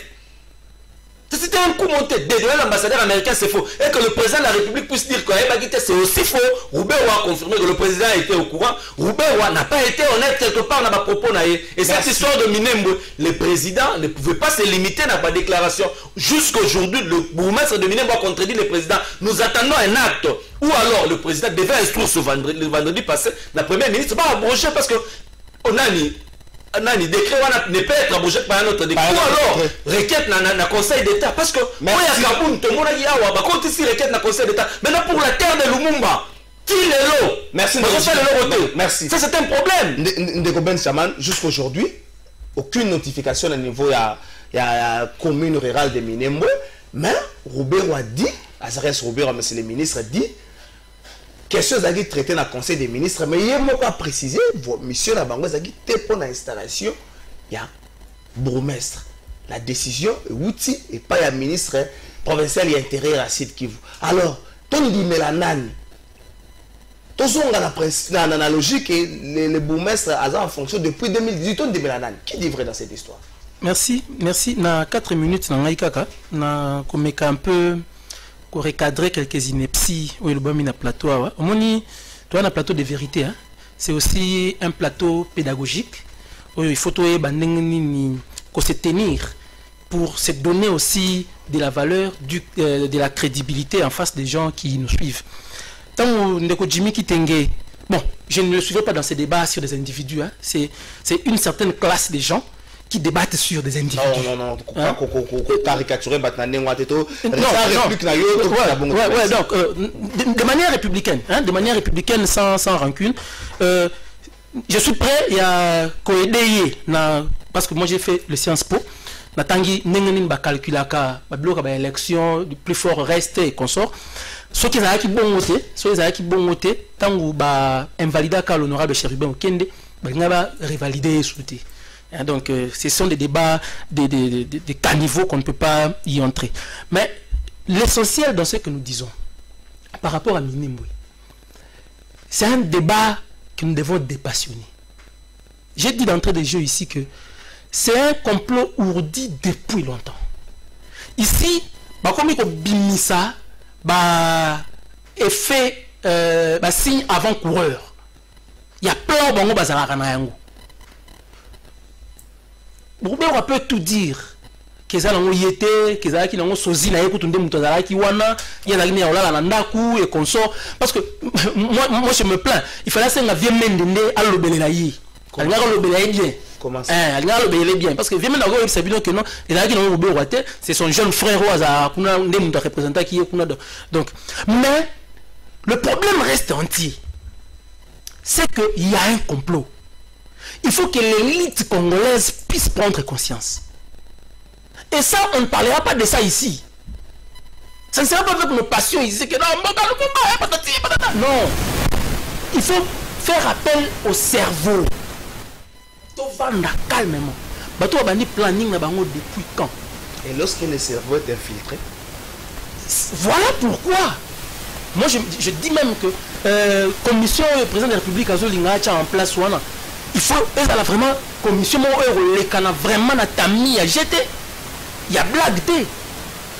C'était un coup monté. Dédouaner l'ambassadeur américain, c'est faux. Et que le président de la République puisse dire que c'est aussi faux. Roubewa a confirmé que le président a été au courant. Roubewa n'a pas été honnête quelque part dans ma propos. Et cette histoire de Minembwe, le président ne pouvait pas se limiter dans ma déclaration. Jusqu'aujourd'hui, le bourgmestre de Minembwe a contredit le président. Nous attendons un acte. Ou alors le président devait instruire le vendredi passé la première ministre va abroger parce que on a ni nani décret ne peut être abrogé par un autre décret. Ou alors requête dans le Conseil d'État parce que moi il y a Kaboun tout le monde a dit ah ouais bah quand ici requête dans le Conseil d'État maintenant pour la terre de Lumumba qui est l'eau. Merci. Merci. Ça c'est un problème. Ndeko Ben Chaman jusqu'aujourd'hui aucune notification au niveau il y a commune rurale de Minembwe mais Robert a dit Azarias Robert monsieur le ministre a dit question zaki traité dans le Conseil des ministres mais il y a pas précisé mission la bango zaki té pour l'installation il y a bourgmestre la décision outil et pas il y a ministre provincial et intérieur à Sud Kivu alors ton dit melanani on a la logique et les bourgmestres en fonction depuis 2018 ton dit melanani qui dit vrai dans cette histoire. Merci na 4 minutes na ngaikaka na komeka un peu pour recadrer quelques inepties où il y a un plateau. On a un plateau de vérité. Hein? C'est aussi un plateau pédagogique où il faut se tenir pour se donner aussi de la valeur, de la crédibilité en face des gens qui nous suivent. Tant que Jimmy Kitenge, bon, je ne le suivais pas dans ces débats sur des individus. Hein? C'est une certaine classe de gens qui débattent sur des individus. Non, caricaturer donc de manière républicaine, hein, de manière républicaine sans rancune. Je suis prêt à coaider parce que moi j'ai fait le Sciences Po. Natangi nengenin ba calculaka ba bloka ba élection du plus fort reste et consort. Ceux qui ont bon voté, tangu ba invalida ka l'honorable Chérubin Okende, ba ngaba revalider souté. Donc, ce sont des débats, des caniveaux qu'on ne peut pas y entrer. Mais l'essentiel dans ce que nous disons, par rapport à Minembwe, c'est un débat que nous devons dépassionner. J'ai dit d'entrée de jeu ici que c'est un complot ourdi depuis longtemps. Ici, comme il bimisa, effet, signe avant-coureur. Il y a plein de gens qui on peut tout dire que ça n'ont été que ça qui n'ont sozi na écoute ndemutazala qui wana il y a la olala na ndaku et consort parce que moi je me plains il fallait ça nga vieux mendende à l'obélela yi alga l'obélela bien comment ça alga l'obélela bien parce que vieux mendende il s'est dit que non il a qui n'ont obéi roité c'est son jeune frère oza kuna ndemut représentant qui est kuna donc mais le problème reste entier c'est que il y a un complot. Il faut que l'élite congolaise puisse prendre conscience. Et ça, on ne parlera pas de ça ici. Ça ne sera pas avec nos passions ici que non. Il faut faire appel au cerveau. Calmement. Bato a bandi planning depuis quand? Et lorsque le cerveau est infiltré? Voilà pourquoi. Moi, je dis même que commission président de la République a en place il faut vraiment commission vraiment tamis à jeter. Il y a blague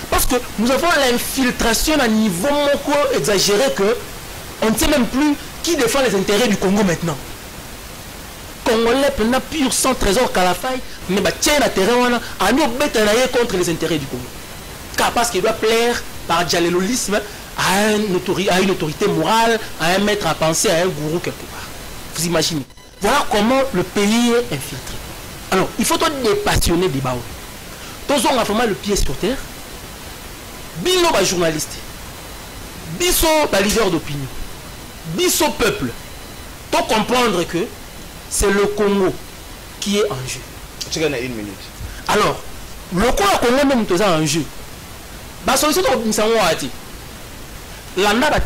parce que nous avons l'infiltration à niveau exagéré que on ne sait même plus qui défend les intérêts du Congo maintenant. Congolais n'a pur sans trésor qu'à la faille, mais tiens la terrain à nous bêter contre les intérêts du Congo. Car parce qu'il doit plaire par diallolisme à une autorité morale, à un maître à penser, à un gourou quelque part. Vous imaginez. Voilà comment le pays est infiltré. Alors, il faut être dépassionné des baos. Tous on a vraiment le pied sur terre. Bino ba journaliste. Biso ba leader d'opinion. Biso peuple. Pour comprendre que c'est le Congo qui est en jeu. Tu gagnes une minute. Alors, le Congo même est en jeu. La solution est nous savons à dire. Landa ba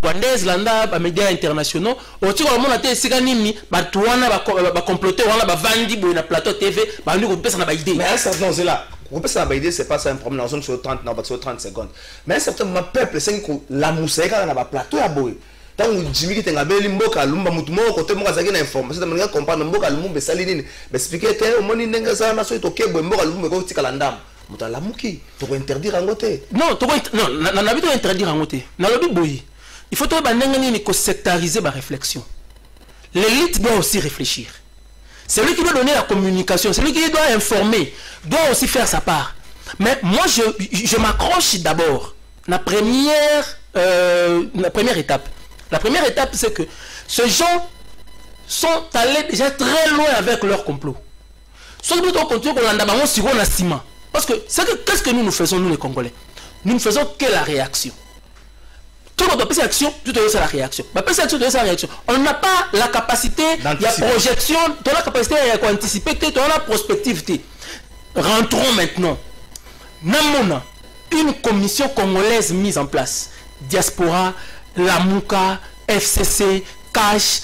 rwandaise, landa ba médias internationaux, au tir au monde a été siganimi, ba tuana ba comploter, wala ba vandi bo na plateau TV, ba nous on peut ça na ba idée. Mais ça non c'est là. On peut ça na ba idée, c'est pas ça un problème dans zone sur 30 non, sur 30 secondes. Mais un certain peuple c'est que la mousseka na ba plateau ya boy. Tant Jimmy qui tenga beli mboka lumba mutu moko côté moko azaki na information de manière comprendre mboka lumba sali nini mais expliquer te moni ndenga za na so itoke bo mboka lumba ko tika landam muta lamuki to interdire ngote non to non na bito interdire ngote na lobi boyi il faut to ba ndenga nini ko sectoriser ba réflexion. L'élite doit aussi réfléchir, c'est lui qui doit donner la communication, c'est lui qui doit informer, doit aussi faire sa part. Mais moi je m'accroche d'abord la première étape. La première étape, c'est que ces gens sont allés déjà très loin avec leur complot. Soit nous continuons qu'on a ciment. Parce que qu'est-ce que nous faisons, nous les Congolais? Nous ne faisons que la réaction. Tout le monde peut action, tout le monde c'est la réaction. La réaction. On n'a pas la capacité, il y a projection, on a la capacité d'anticiper, on a la prospectivité. Rentrons maintenant. Namona, une commission congolaise mise en place. Diaspora, la Mouka, FCC, Cash,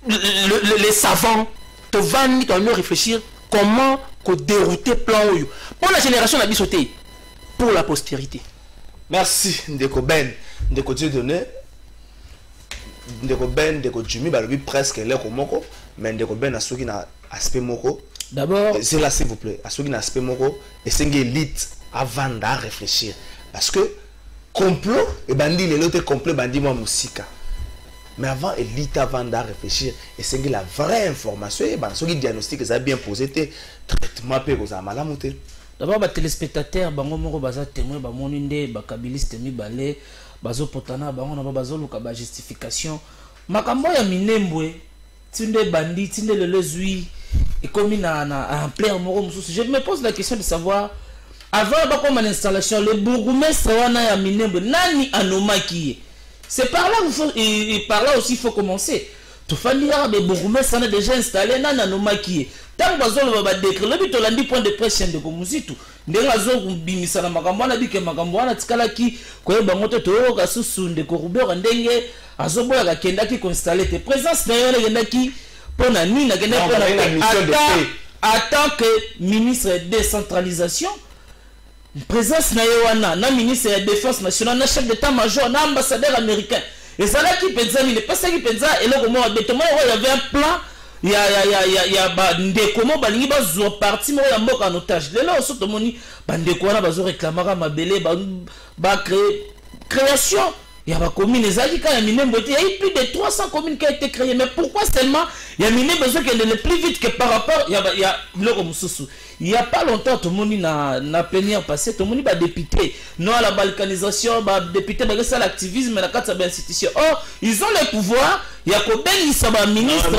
les savants, te vanner, te réfléchir comment dérouter plan Oyo. Pour la génération la bisoté, pour la postérité. Merci Ndeko Ben, Ndeko Dieudonné, Ndeko Ben, Ndeko Jimmy, balobi presque l'air au moko, mais Ndeko Ben a ceux qui n'a aspect moko. D'abord, c'est là s'il vous plaît, à ceux qui n'a aspect moko, et c'est une élite avant de réfléchir, parce que complot et bandit les autres complot bandit moi musique mais avant élite avant de réfléchir et c'est la vraie information et ceux qui diagnostiquent ça bien posé traitement pe ko za malamu te. D'abord ba téléspectateurs bango moko baza témoin ba moninde ba kabiliste mi balé bazo potana bango na bazo luka ba justification makambo ya minembwe tinde bandit tinde le lezui et comme en plein moko mususu. Je me pose la question de savoir avant comme une installation, le bourgmestre wana ya Minembwe nani anomaki. C'est par là aussi il faut commencer. Tout fandi ya be bourgmestre na déjà installé nani anomaki. Tant bazolo ba décret le bito landi point de presse de komuzitu. Ndenga zo kumbimisa na makambo wana bike makambo wana tikala ki koyeba ngoto to ka susunde ko rubeur ndenge azoboya ka kendaki ko installer te présence na yo ngendaki pona nini na kenda pona en tant que ministre de décentralisation. Présence na Yowana, na ministre de la Défense nationale, na chef d'état-major, na ambassadeur américain. Et ça là qui pensa, il est pas ça qui pensa, et là comment il y avait un plan, il y a des comment balingi bazo parti mo ya mboka en otage. Là aussi tout moni bande ko na bazo réclamera mabele ba création. Il y a pas commune les alika ya Minembwe, il y a eu plus de 300 communes qui ont été créées, mais pourquoi seulement il y a Minembwe besoin qu'elle est plus vite que par rapport il y a le mususu. Il n'y a pas longtemps, tout le monde n'a plénière passé, tout le monde va député. Non à la balkanisation, va député, va ça l'activisme, la carte de institution. Or, ils ont le pouvoir. Il y a combien ils sont ministres.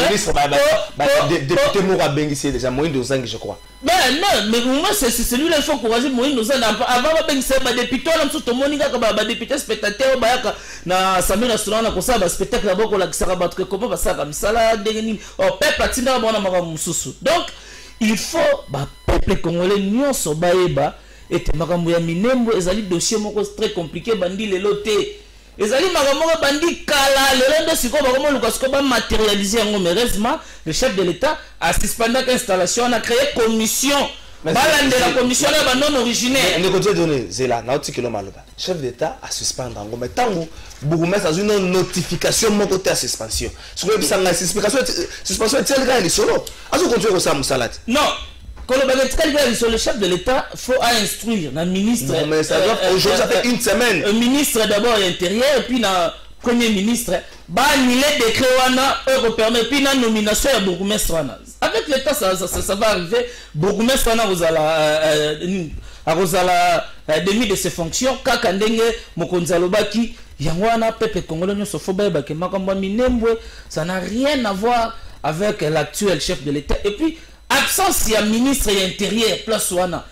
Député Moura Bengi, c'est déjà Moïse Dozang, je crois. Mais non, mais moi, c'est celui-là, il faut encourager Moïse Dozang. Avant, Bengi, c'est député, tout le monde, il y député spectateur, na Samir National, na kosa ba spectacle d'abord ko la kisaka battre comment va ça comme ça là dengeni. Oh, peuple atina bona maka mususu. Donc, il faut bah peuple congolais nyonso baeba et makambo ya Minembwe ezali dossier moko très compliqué bandi lelo te ezali makambo bandi kala lelo ndo siko bakomo luka siko ba matérialiser ngo heureusement le chef de l'état a suspendu l'installation, on a créé commission balande la commission là non originaire on est donné zela na otikelo maloba chef d'état a suspendre ngo mais tango bourgmestre a une notification mon côté à suspension ce que ça la suspension est tel gars il solo azo continuer comme ça musalati non le chef de l'État faut instruire le ministre. Non, mais ça doit aujourd'hui ça fait une semaine. Le ministre d'abord l'intérieur et puis Premier ministre, il est décret permet puis la nomination à bourgmestre. Avec l'État, ça va arriver. Bourgmestre a demi de ses fonctions. Kakandenge, Mokonzalobaki, Yangwana, Pepe Congolais, Sofoba, Bakemaka, Minembwe, ça n'a rien à voir avec l'actuel chef de l'État. Et puis, absence, il y a ministre et intérieur, place Wana.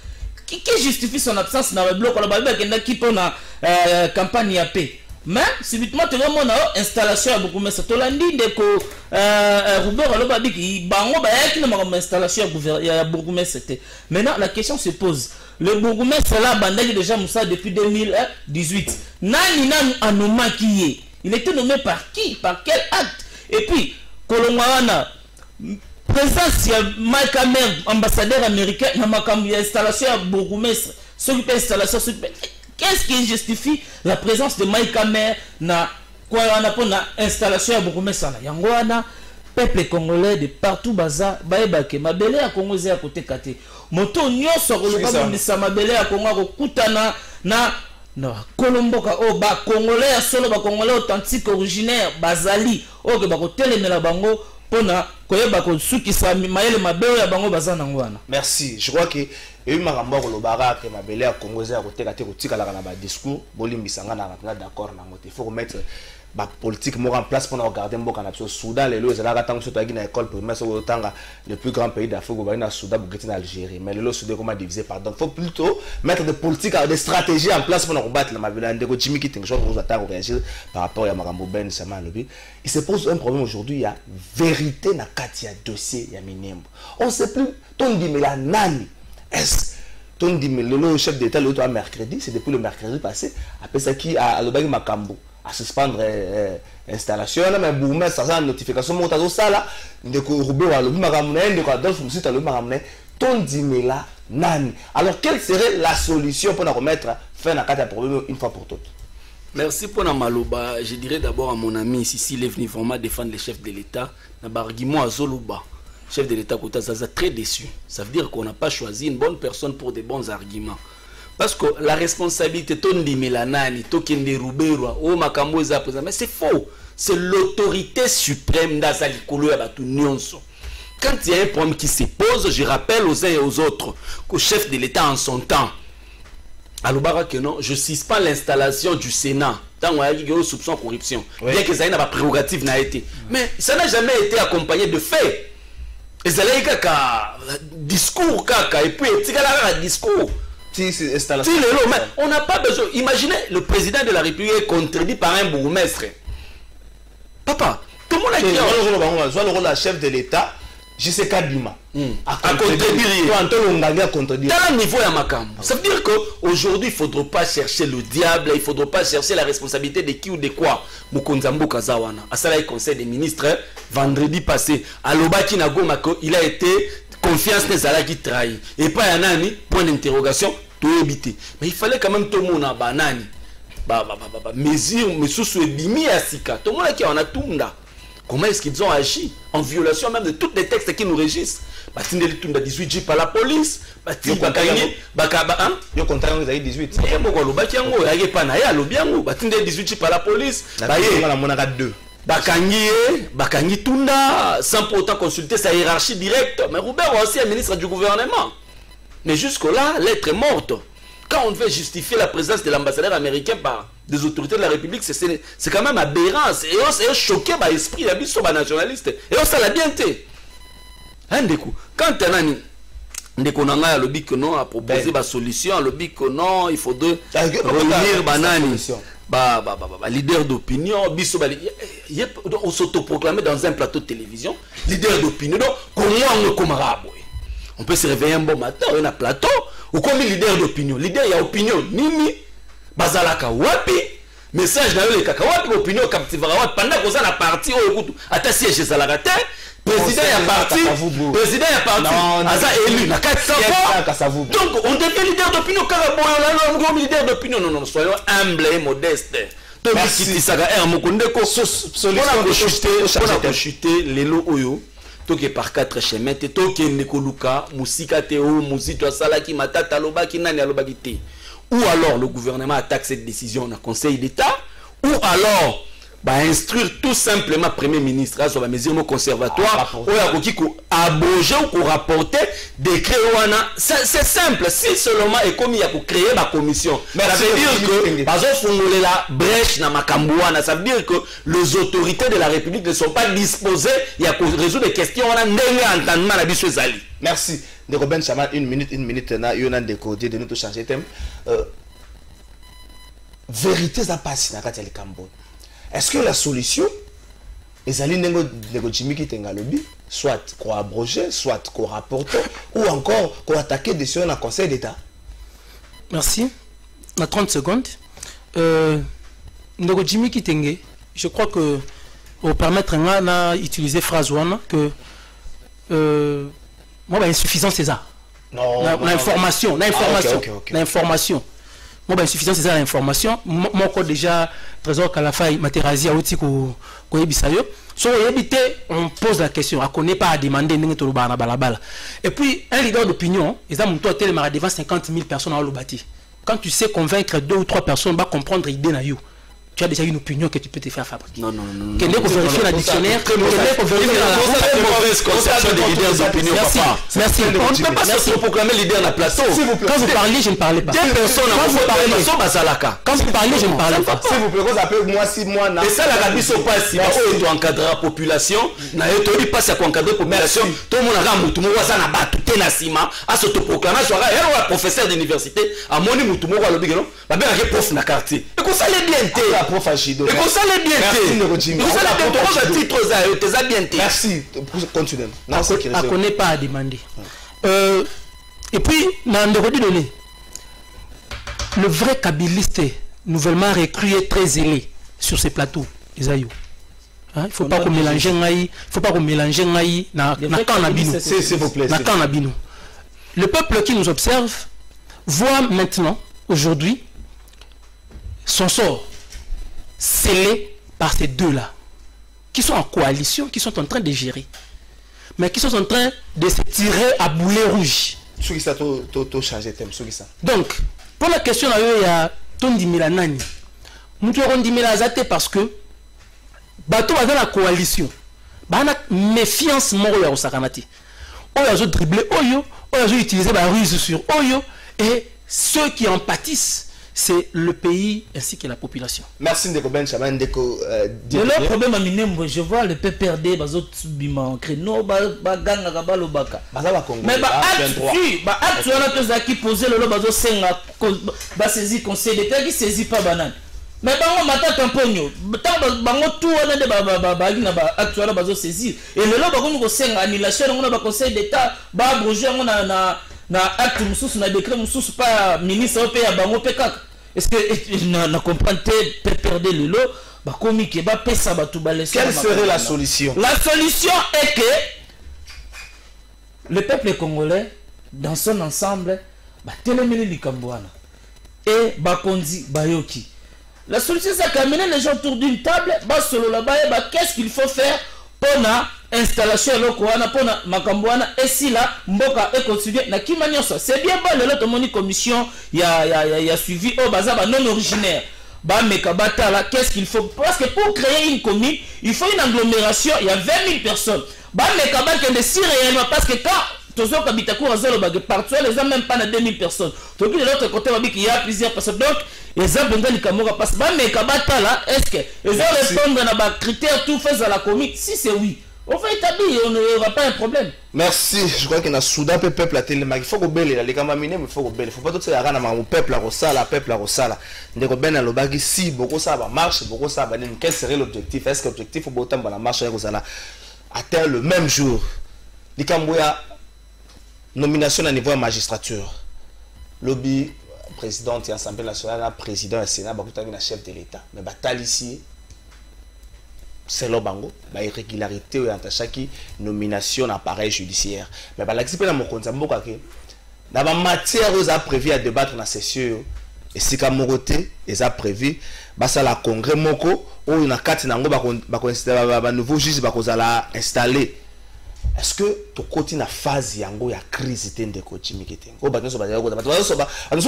Qui justifie son absence dans le bloc, qui tourne la campagne à paix. Mais, subitement, tu vois, mon installation à Bourgmestre. Tu l'as dit, Robert Alobabi, il y a une installation à Bourgmestre. Maintenant, la question se pose. Le Bourgmestre là, bandé déjà Moussa depuis 2018. Nani Anouma qui est. Il était nommé par qui? Par quel acte? Et puis, Kolomwana, présence, il y a Mike Hammer, ambassadeur américain, il y a installation à Bourgmestre. Installation. Qu'est-ce qui justifie la présence de Mike Hammer na installation à Bourgmestre? Yangwana, peuple congolais de partout, baza, baebake, mabele à Congo à côté kate. Moto nyonso koloba mbisa mabele à Congo kutana na Kolomboka o ba congolais solo ba congolais authentique originaire bazali o ke ba ko telemela bango pona koyeba ko sukisa mayele mabele ya bango bazana ngwana. Merci. Je crois que et makambo kolobara ke mabele ya Congo à côté kate kotika la ba discours bolimbisanga na d'accord na moto. Il faut remettre la politique en place pour regarder le Soudan. Les lois, c'est là que tu as école primaire, le plus grand pays d'Afrique, le Soudan, le Algérie. Mais le Soudan, comment diviser, pardon. Il faut plutôt mettre des politiques, des stratégies en place pour combattre la mafia. Jimmy qui réagir par rapport à Marambo Ben Samalobi. Il se pose un problème aujourd'hui. Il y a vérité dans le dossier. Il y a minimum. On ne sait plus. Ton dit, mais la nani. Est-ce ton dit, mais le chef d'État, le mercredi, c'est depuis le mercredi passé. Après ça, qui a l'Obagi Makambo à suspendre installation mais boumé ça a notification monta do sala de ko rubé wa lobi makamune de ko Adolphe Musita lobi makamune ton dimela nani. Alors quelle serait la solution pour remettre fin à quatre problème une fois pour toutes? Merci pour la maloba. Je dirais d'abord à mon ami ici s'il est venu vraiment défendre les chefs de l'État na barguiment à Zoluba. Chef de l'État Kota Zaza très déçu. Ça veut dire qu'on n'a pas choisi une bonne personne pour des bons arguments. Parce que la responsabilité, mais c'est faux. C'est l'autorité suprême d'Azalikolo et Batunionso. Quand il y a un problème qui se pose, je rappelle aux uns et aux autres qu'au chef de l'État en son temps, à l'Obara que non, je ne pas l'installation du Sénat. Tant qu'il y a eu soupçon de corruption. Bien que ça ait pas prérogative n'a été. Mais ça n'a jamais été accompagné de faits. Et ça a été un discours, et puis il y a un discours. On n'a pas besoin. Imaginez le président de la République est contredit par un bourgmestre. Papa, tout le monde a dit. Le rôle de chef de l'État, J.C. Kadima. À contredire. Dans le niveau de Makam. Ça veut dire qu'aujourd'hui, il ne faudra pas chercher le diable, il ne faudra pas chercher la responsabilité de qui ou de quoi. Mukonzambo Kazawana. À ça, le conseil des ministres, vendredi passé, à Lobaki Nagomako, il a été. Confiance n'est pas qui trahit. Et pas un ami, point d'interrogation, tout éviter. Mais il fallait quand même tout le monde en banane. Mesure, mais sous bimi à Sika. Tout le monde qui en a tout. Comment est-ce qu'ils ont agi? En violation même de tous les textes qui nous régissent. Batinde le tunda 18 jeeps à la police. Batinde yo contraire vous avez 18. Mais moi le bakiango, il y a pas na ya lo biango. Batinde 18 jeeps à la police. La monaka 2. Bakangi Tunda, sans pour autant consulter sa hiérarchie directe. Mais Robert est aussi un ministre du gouvernement. Mais jusque-là, l'être est morte. Quand on veut justifier la présence de l'ambassadeur américain par des autorités de la République, c'est quand même aberrant. Et on s'est choqué par l'esprit, la mission nationaliste. Et on s'en a bien été. Quand on a le bic non à proposer la solution, le bic non, il faudrait revenir banani. Leader d'opinion, on s'autoproclamait dans un plateau de télévision, leader d'opinion, on peut se réveiller un bon matin, on a un plateau, ou comme leader d'opinion, leader il y a opinion, nini, bazalaka wapi, message dans le kakawapi, opinion captivera pendant qu'on a la partie, à siège chez Salagate, président est parti, Aza élu, donc on devient leader d'opinion, leader d'opinion, non, soyons humbles et modestes. Merci. Pour chuter les lots oyo, toke par 4 chemins, toke nekoluka, musika teo, musito salaki matata lobaki nani alobaki te. Ou alors le gouvernement attaque cette décision dans le Conseil d'État, ou alors instruire tout simplement Premier ministre à la mesure conservatoire ou à abroger ou à rapporter décret c'est simple. Si seulement et comme il y a pour créer ma commission, ça veut dire que par exemple la brèche dans Makambouana, ça veut dire que les autorités de la République ne sont pas disposées à résoudre des questions. On a entendement la biso zali. Merci. De Robin Chaman, une minute na yon de côté de nous changer thème. Vérité ça passe dans le Cameroun. Est-ce que la solution est d'aller soit qu'on abroger, soit qu'on rapporte, ou encore qu'on attaque des décisions dans le Conseil d'État? Merci. Dans 30 secondes. Jimmy Kitenge, je crois que pour permettre d'utiliser phrase que moi, insuffisance c'est ça. L'information. L'information. Moi, insuffisance c'est ça l'information. Moi, déjà, Trésor Kalafay, Materazzi, Aouti, Koyebisayo. So, on pose la question. On ne connaît pas à demander. Et puis, un leader d'opinion, ils ont monté devant 50 000 personnes à l'Obati. Quand tu sais convaincre 2 ou 3 personnes, va comprendre l'idée na you. Tu as déjà une opinion que tu peux te faire fabriquer. Non. Quel est pour vérifier la dictionnaire? Quel est pour vérifier la mauvaise conception des leaders d'opinion, papa? Merci. On ne peut pas se proclamer leader dans la plateau. Quand vous parliez, je ne parlais pas. Deux personnes quand vous parlez, quand vous parliez, je ne parlais pas. S'il vous plaît, vous appelez moi si moi. Et ça, la rabis au pas si on doit encadrer la population. Na yotori pas à encadrer la population. Tout le monde a ramou, tout le monde a na battu tenasima à s'autoproclamer. Je suis un professeur d'université. À mon niveau, tout le monde a l'obligé. Ma mère est prof dans le quartier. Et qu'on s'allait bien. Prof Achido. Et qu'on s'allait bien. Merci. Continue. On ne connaît pas à demander. Et puis, donné, le vrai kabiliste nouvellement recruté est très zélé sur ces plateaux. Il ne faut pas qu'on mélange le peuple qui nous observe voit maintenant, aujourd'hui, son sort scellé par ces deux-là, qui sont en coalition, qui sont en train de gérer, mais qui sont en train de se tirer à boulet rouge. Donc, pour la question, il y a Tondi Milanani. Nous avons dit Milazate parce que bateau dans la coalition, il y a méfiance moro au Sakanati. On a dribblé Oyo, on a utilisé la ruse sur Oyo, et ceux qui en pâtissent, c'est le pays ainsi que la population. Merci Ndeko Ben Chaman, Ndeko. Le problème à Minembo, je vois le PPRD, Bazot Bima, Créno, Baganga, Gabalobaka. Mais acte on a tous qui posé le Bazo Senga, saisi conseil d'État qui saisit pas banane. Mais bango mata tampogno, bango tout on a de bagina acte on a Bazo saisir. Et le Bago ko Senga annulation on a conseil d'État, ba abroger on a na acte mususu na décret mususu pas ministre européen bango pekaka. Est-ce que na comprendre peut perdre le lot ba komi ke ba pesa ba tout ba laisser. Quelle serait la solution? La solution est que le peuple congolais dans son ensemble ba telemeli likambwana et ba konzi bayoki. La solution c'est qu'amener les gens autour d'une table ba solo là-bas qu'est-ce qu'il faut faire pour na installation loko wana pona makambo wana esi la mboka e continuer na kimanyoso. C'est bien bon le lot moni commission ya suivi au bazaba non originaire ba mekabata là qu'est-ce qu'il faut parce que pour créer une commune il faut une agglomération il y a 20 000 personnes ba mekabata de si réellement parce que quand tozo kabitakour azalo ba partout les gens même pas na 2000 personnes donc de l'autre côté on dit qu'il y a plusieurs personnes donc les abonda likamora passe ba mekabata là est-ce que ils vont répondre à ba critères tout fait à la commune si c'est oui. On va établir, on n'aura pas un problème. Merci. Je crois qu'il y a Soudan, peuple à Télémac. Il faut que Belle, les Gamamine, il faut que Belle. Il ne faut pas tout ça, au peuple à Rosala, peuple à Rosala. Ndé ko ben à l'obagi, si beaucoup ça va marcher, beaucoup ça va. Quel serait l'objectif? Est-ce que l'objectif au beau temps la marche à Rosala atteint le même jour? L'Ikambouya, nomination à niveau de magistrature. Lobby, président et Assemblée nationale, président et Sénat, un chef de l'État. Mais bataille ici. C'est le bango, la irrégularité entre chaque nomination d'appareil judiciaire. Mais l'expliquer dans mon compte, dans la matière où a prévu à débattre dans la session, et si comme moroté, ils a prévu, ça la congrès moko où il y a quatre nango ba nouveau juge ba kozala installé. Est-ce que tu continues la phase yango ya crise de coaching o ba nso ba ya ko ba nso ba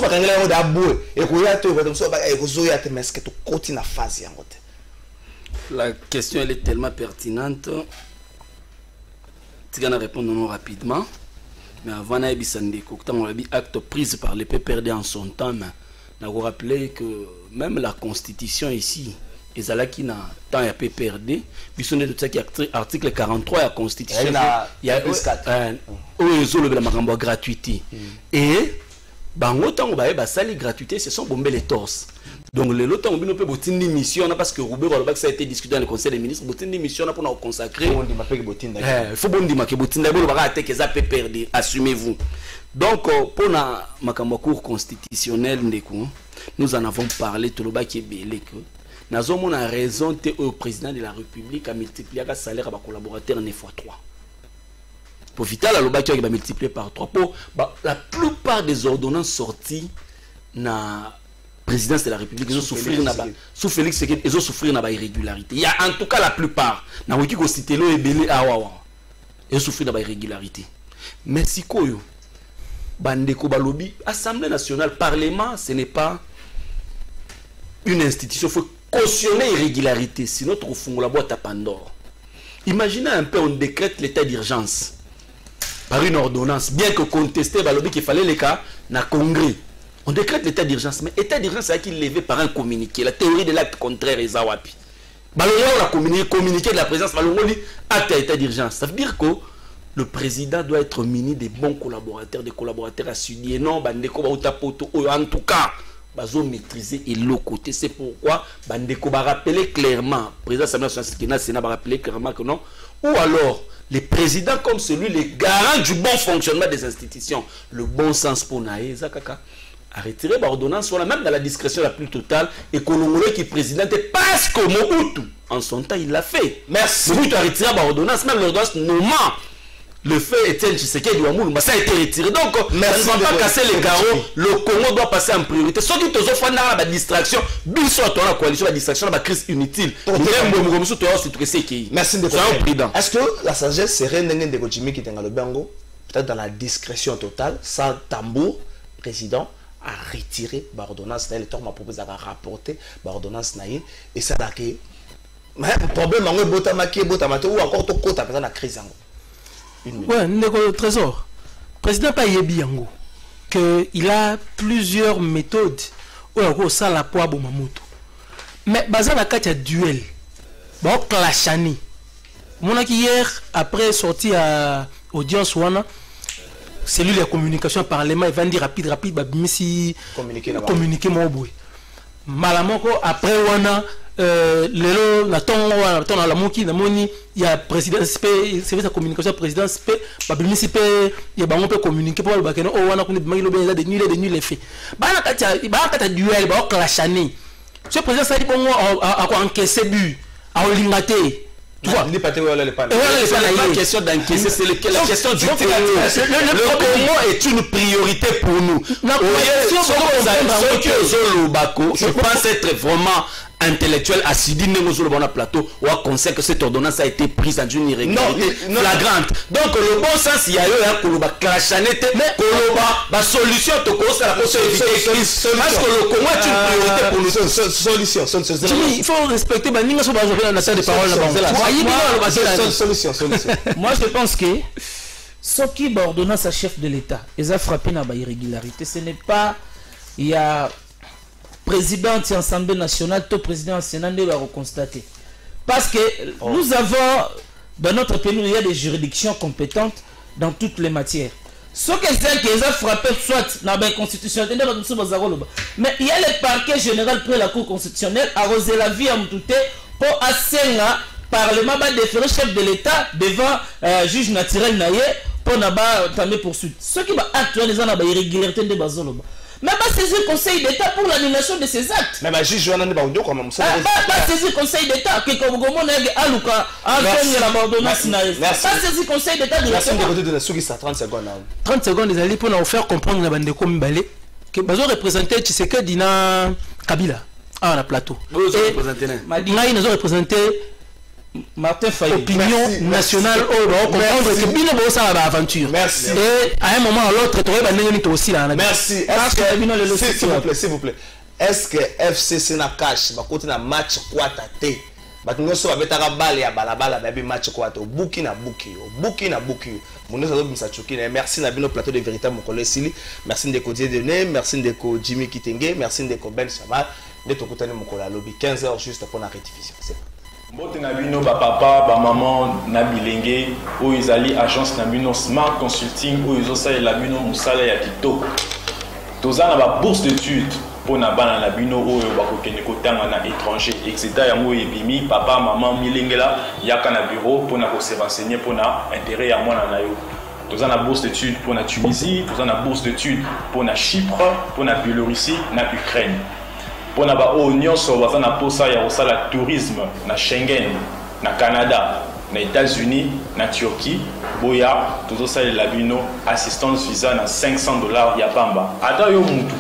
kangela yango da boue et ko ya to ba nso ba e ko zo ya te mais est-ce que tu continues la phase yango te? La question elle est tellement pertinente. Tu vas répondre non rapidement. Mais avant on a dit acte prise par les PPRD en son temps. On a rappelé que même la constitution ici, ezalaki na temps ya PPRD, biso ne tout qui article 43 ya constitution il y a le makambo gratuité et bango tango ba sali gratuité ce sont bombe les torses. Donc le lot tango bino pe botindi mission parce que Roubé Rolobak ça a été discuté dans le conseil des ministres botindi mission pour nous consacrer il faut bondi ma ke botinda bolo ba attaquer za PPRD, assumez-vous. Donc pour na makambo cour constitutionnel ndeko nous en avons parlé tout le bas qui est belé que nous avons raison au président de la République à multiplier le salaire à collaborateurs 9 fois 3. Pour Vital, il va multiplier par 3. Pour la plupart des ordonnances sorties na présidence de la République, ils ont souffert sous Félix Sekedi, ils ont souffert na irrégularité. Il y a en tout cas la plupart. Na wiki ko cité lo ebele awawa. Ils ont souffert na irrégularité. Mais si koyo bandeko balobi, Assemblée nationale, Parlement, ce n'est pas une institution. Il faut cautionner irrégularité, sinon on trouve la boîte à Pandore. Imaginez un peu, on décrète l'état d'urgence par une ordonnance, bien que contesté, qu'il fallait les cas, dans le Congrès. On décrète l'état d'urgence, mais l'état d'urgence, c'est qu'il levé par un communiqué. La théorie de l'acte contraire est Zawapi. On a communiqué de la présence, on dit acte à état d'urgence. Ça veut dire que le président doit être muni des bons collaborateurs, des collaborateurs assidus. Et non, en tout cas, bazo maîtriser et l'autre côté. C'est pourquoi Bandeko va rappeler clairement, président Samuel Sénat va rappeler clairement que non. Ou alors, les présidents comme celui, les garants du bon fonctionnement des institutions, le bon sens pour Naïza Kaka, a retiré l'ordonnance, même dans la discrétion la plus totale, et Kolongolo qui est président, parce que Mobutu, en son temps, il l'a fait. Merci. Mobutu a retiré l'ordonnance, même l'ordonnance nommant le fait Etienne Tshisekedi Ouamoulou, ça a été retiré. Donc, ça ne va pas casser les carreaux. Le Congo doit passer en priorité. Ceux qui ont fait la distraction, bien sûr, la coalition, la distraction, la crise inutile. Merci de prudent. Est-ce que la sagesse serait de Kojimi qui est dans le Bango, peut-être dans la discrétion totale, sans tambour, président a retiré l'ordonnance, le temps m'a proposé à rapporter l'ordonnance, et ça a été un problème, ou encore tout côté dans la crise. Ouais, le trésor. Président Payebi Yango, qu'il a plusieurs méthodes où ça la poids Mamoto. Mais basé la carte duel, bon clashani. Mon hier après sorti à audience wana, cellule de communication parlement, il va dire rapide, bah si communiquer mon boy. Malamoko après wana. Lelo na ton la moki na moni il y a présidence service de communication présidence p babimisi p ya bango pe communiquer pour ba keno o wana kuni bimaki benza de nul les faits bana kata duel ba clashani ce président ça dit bongo a encaisser but a olingate. Tu vois, il pas question d'encaisser, c'est la question du terrain. Le Congo est une priorité pour nous. Je pense être vraiment intellectuel assidu sur le plateau ou à conseil que cette ordonnance a été prise dans une irrégularité flagrante. Donc le bon sens il y a eu un Koloba clachanete, Koloba la solution to cause la possibilité parce que le Congo est une priorité pour nous. Solution. Il faut respecter Baninga sur la salle de parole là-bas. Solution. Moi je pense que ce qui est ordonnance à chef de l'État, ils ont frappé dans l'irrégularité. Ce n'est pas il y a président de l'Assemblée nationale, tout président du Sénat va reconstater. Parce que nous avons, dans notre pays, il y a des juridictions compétentes dans toutes les matières. Ce que c'est qu'ils ont frappé, soit dans la constitution, mais il y a le parquet général près la Cour constitutionnelle, arroser la vie à Moutouté pour assigner Parlement va déférer chef de l'État devant juge naturel Naye pour entamer poursuite. Ce qui va actualiser la irrégularité de Bazoloba. Mais pas saisir le Conseil d'État pour l'annulation de ces actes. Mais juge Joana ne va pas comme ça. Pas saisir le Conseil d'État qui comme Aluka a fait la ordonnance. Pas saisir le Conseil d'État de la de 30 secondes. 30 secondes les alliés pour nous faire comprendre la bande comme balé que Bazo représentait Tshisekedi Dina Kabila à la plateau. Nous avons représenté Martin Faye. Opinion nationale au comprendre que bien beau ça va aventure. Merci. Et à un moment ou l'autre, tu vas aussi là. Merci. S'il vous plaît. Est-ce que FCC n'a cash va continuer à match quoi tâter bato nyonso babetaka bale ya balabala bayebi match ko ato buki na buki mundo sazo bimisa chuki na merci na bino plateau de vérité mokolo esili merci ndeko Dieudonné merci ndeko Jimmy Kitenge merci ndeko Ben Shamal ndeto kutani mokolo alobi 15h juste pour la rectification. Mbote na bino ba papa ba maman na bilenge oyo ezali agence na bino Smart Consulting oyo ezosala bino musala ya kitoko. Toza na ba bourse d'études pour na bana na bino oyo bakokende kotanga na étranger etc. yango ebimi papa maman milengela yaka na bureau pour na ko se renseigner pour na intérêt ya mwana na yo. Toza na bourse d'études pour na Tunisie, toza na bourse d'études pour na Chypre, pour na Biélorussie, na Ukraine. Pour na ba o nyonso baza na posa ya kosala tourisme na Schengen, na Canada, na États-Unis, na Turquie, boya tozosalela bino assistance visa na $500 ya pamba. Ata yo mutu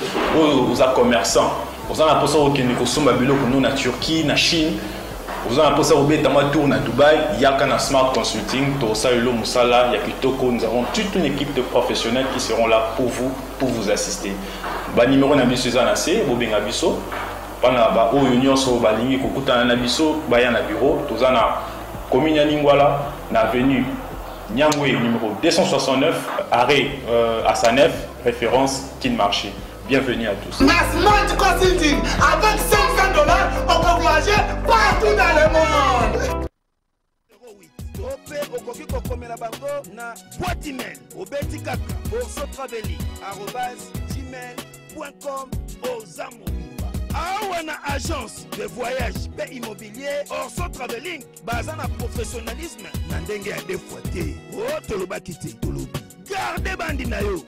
oza commerçant, oza na posa okende kosomba biloko no na Turquie, na Chine, oza na posa obeta ma tour na Dubaï, yaka na Smart Consulting, tosalelo musala ya kitoko. Nous avons toute une équipe de professionnels qui seront là pour vous assister. Ba numéro na biso za na se bobenga biso pana ba oyo nyonso balingi kokutana na biso baya na bureau toza na commune ya Lingwala na avenue Nyangwe numéro 269 arrêt à Sanef référence Kin Marché. Bienvenue à tous. Smart Consulting avec $500 on peut voyager partout dans le monde. Okoki kokomela bango na boîte email obeti kaka orsotraveling@gmail.com ozamobimba awa na agence de voyage pe immobilier Orso Traveling baza na professionnalisme na ndenge ya 2 fois te o tolobaki te tolobi garde bandi na yo.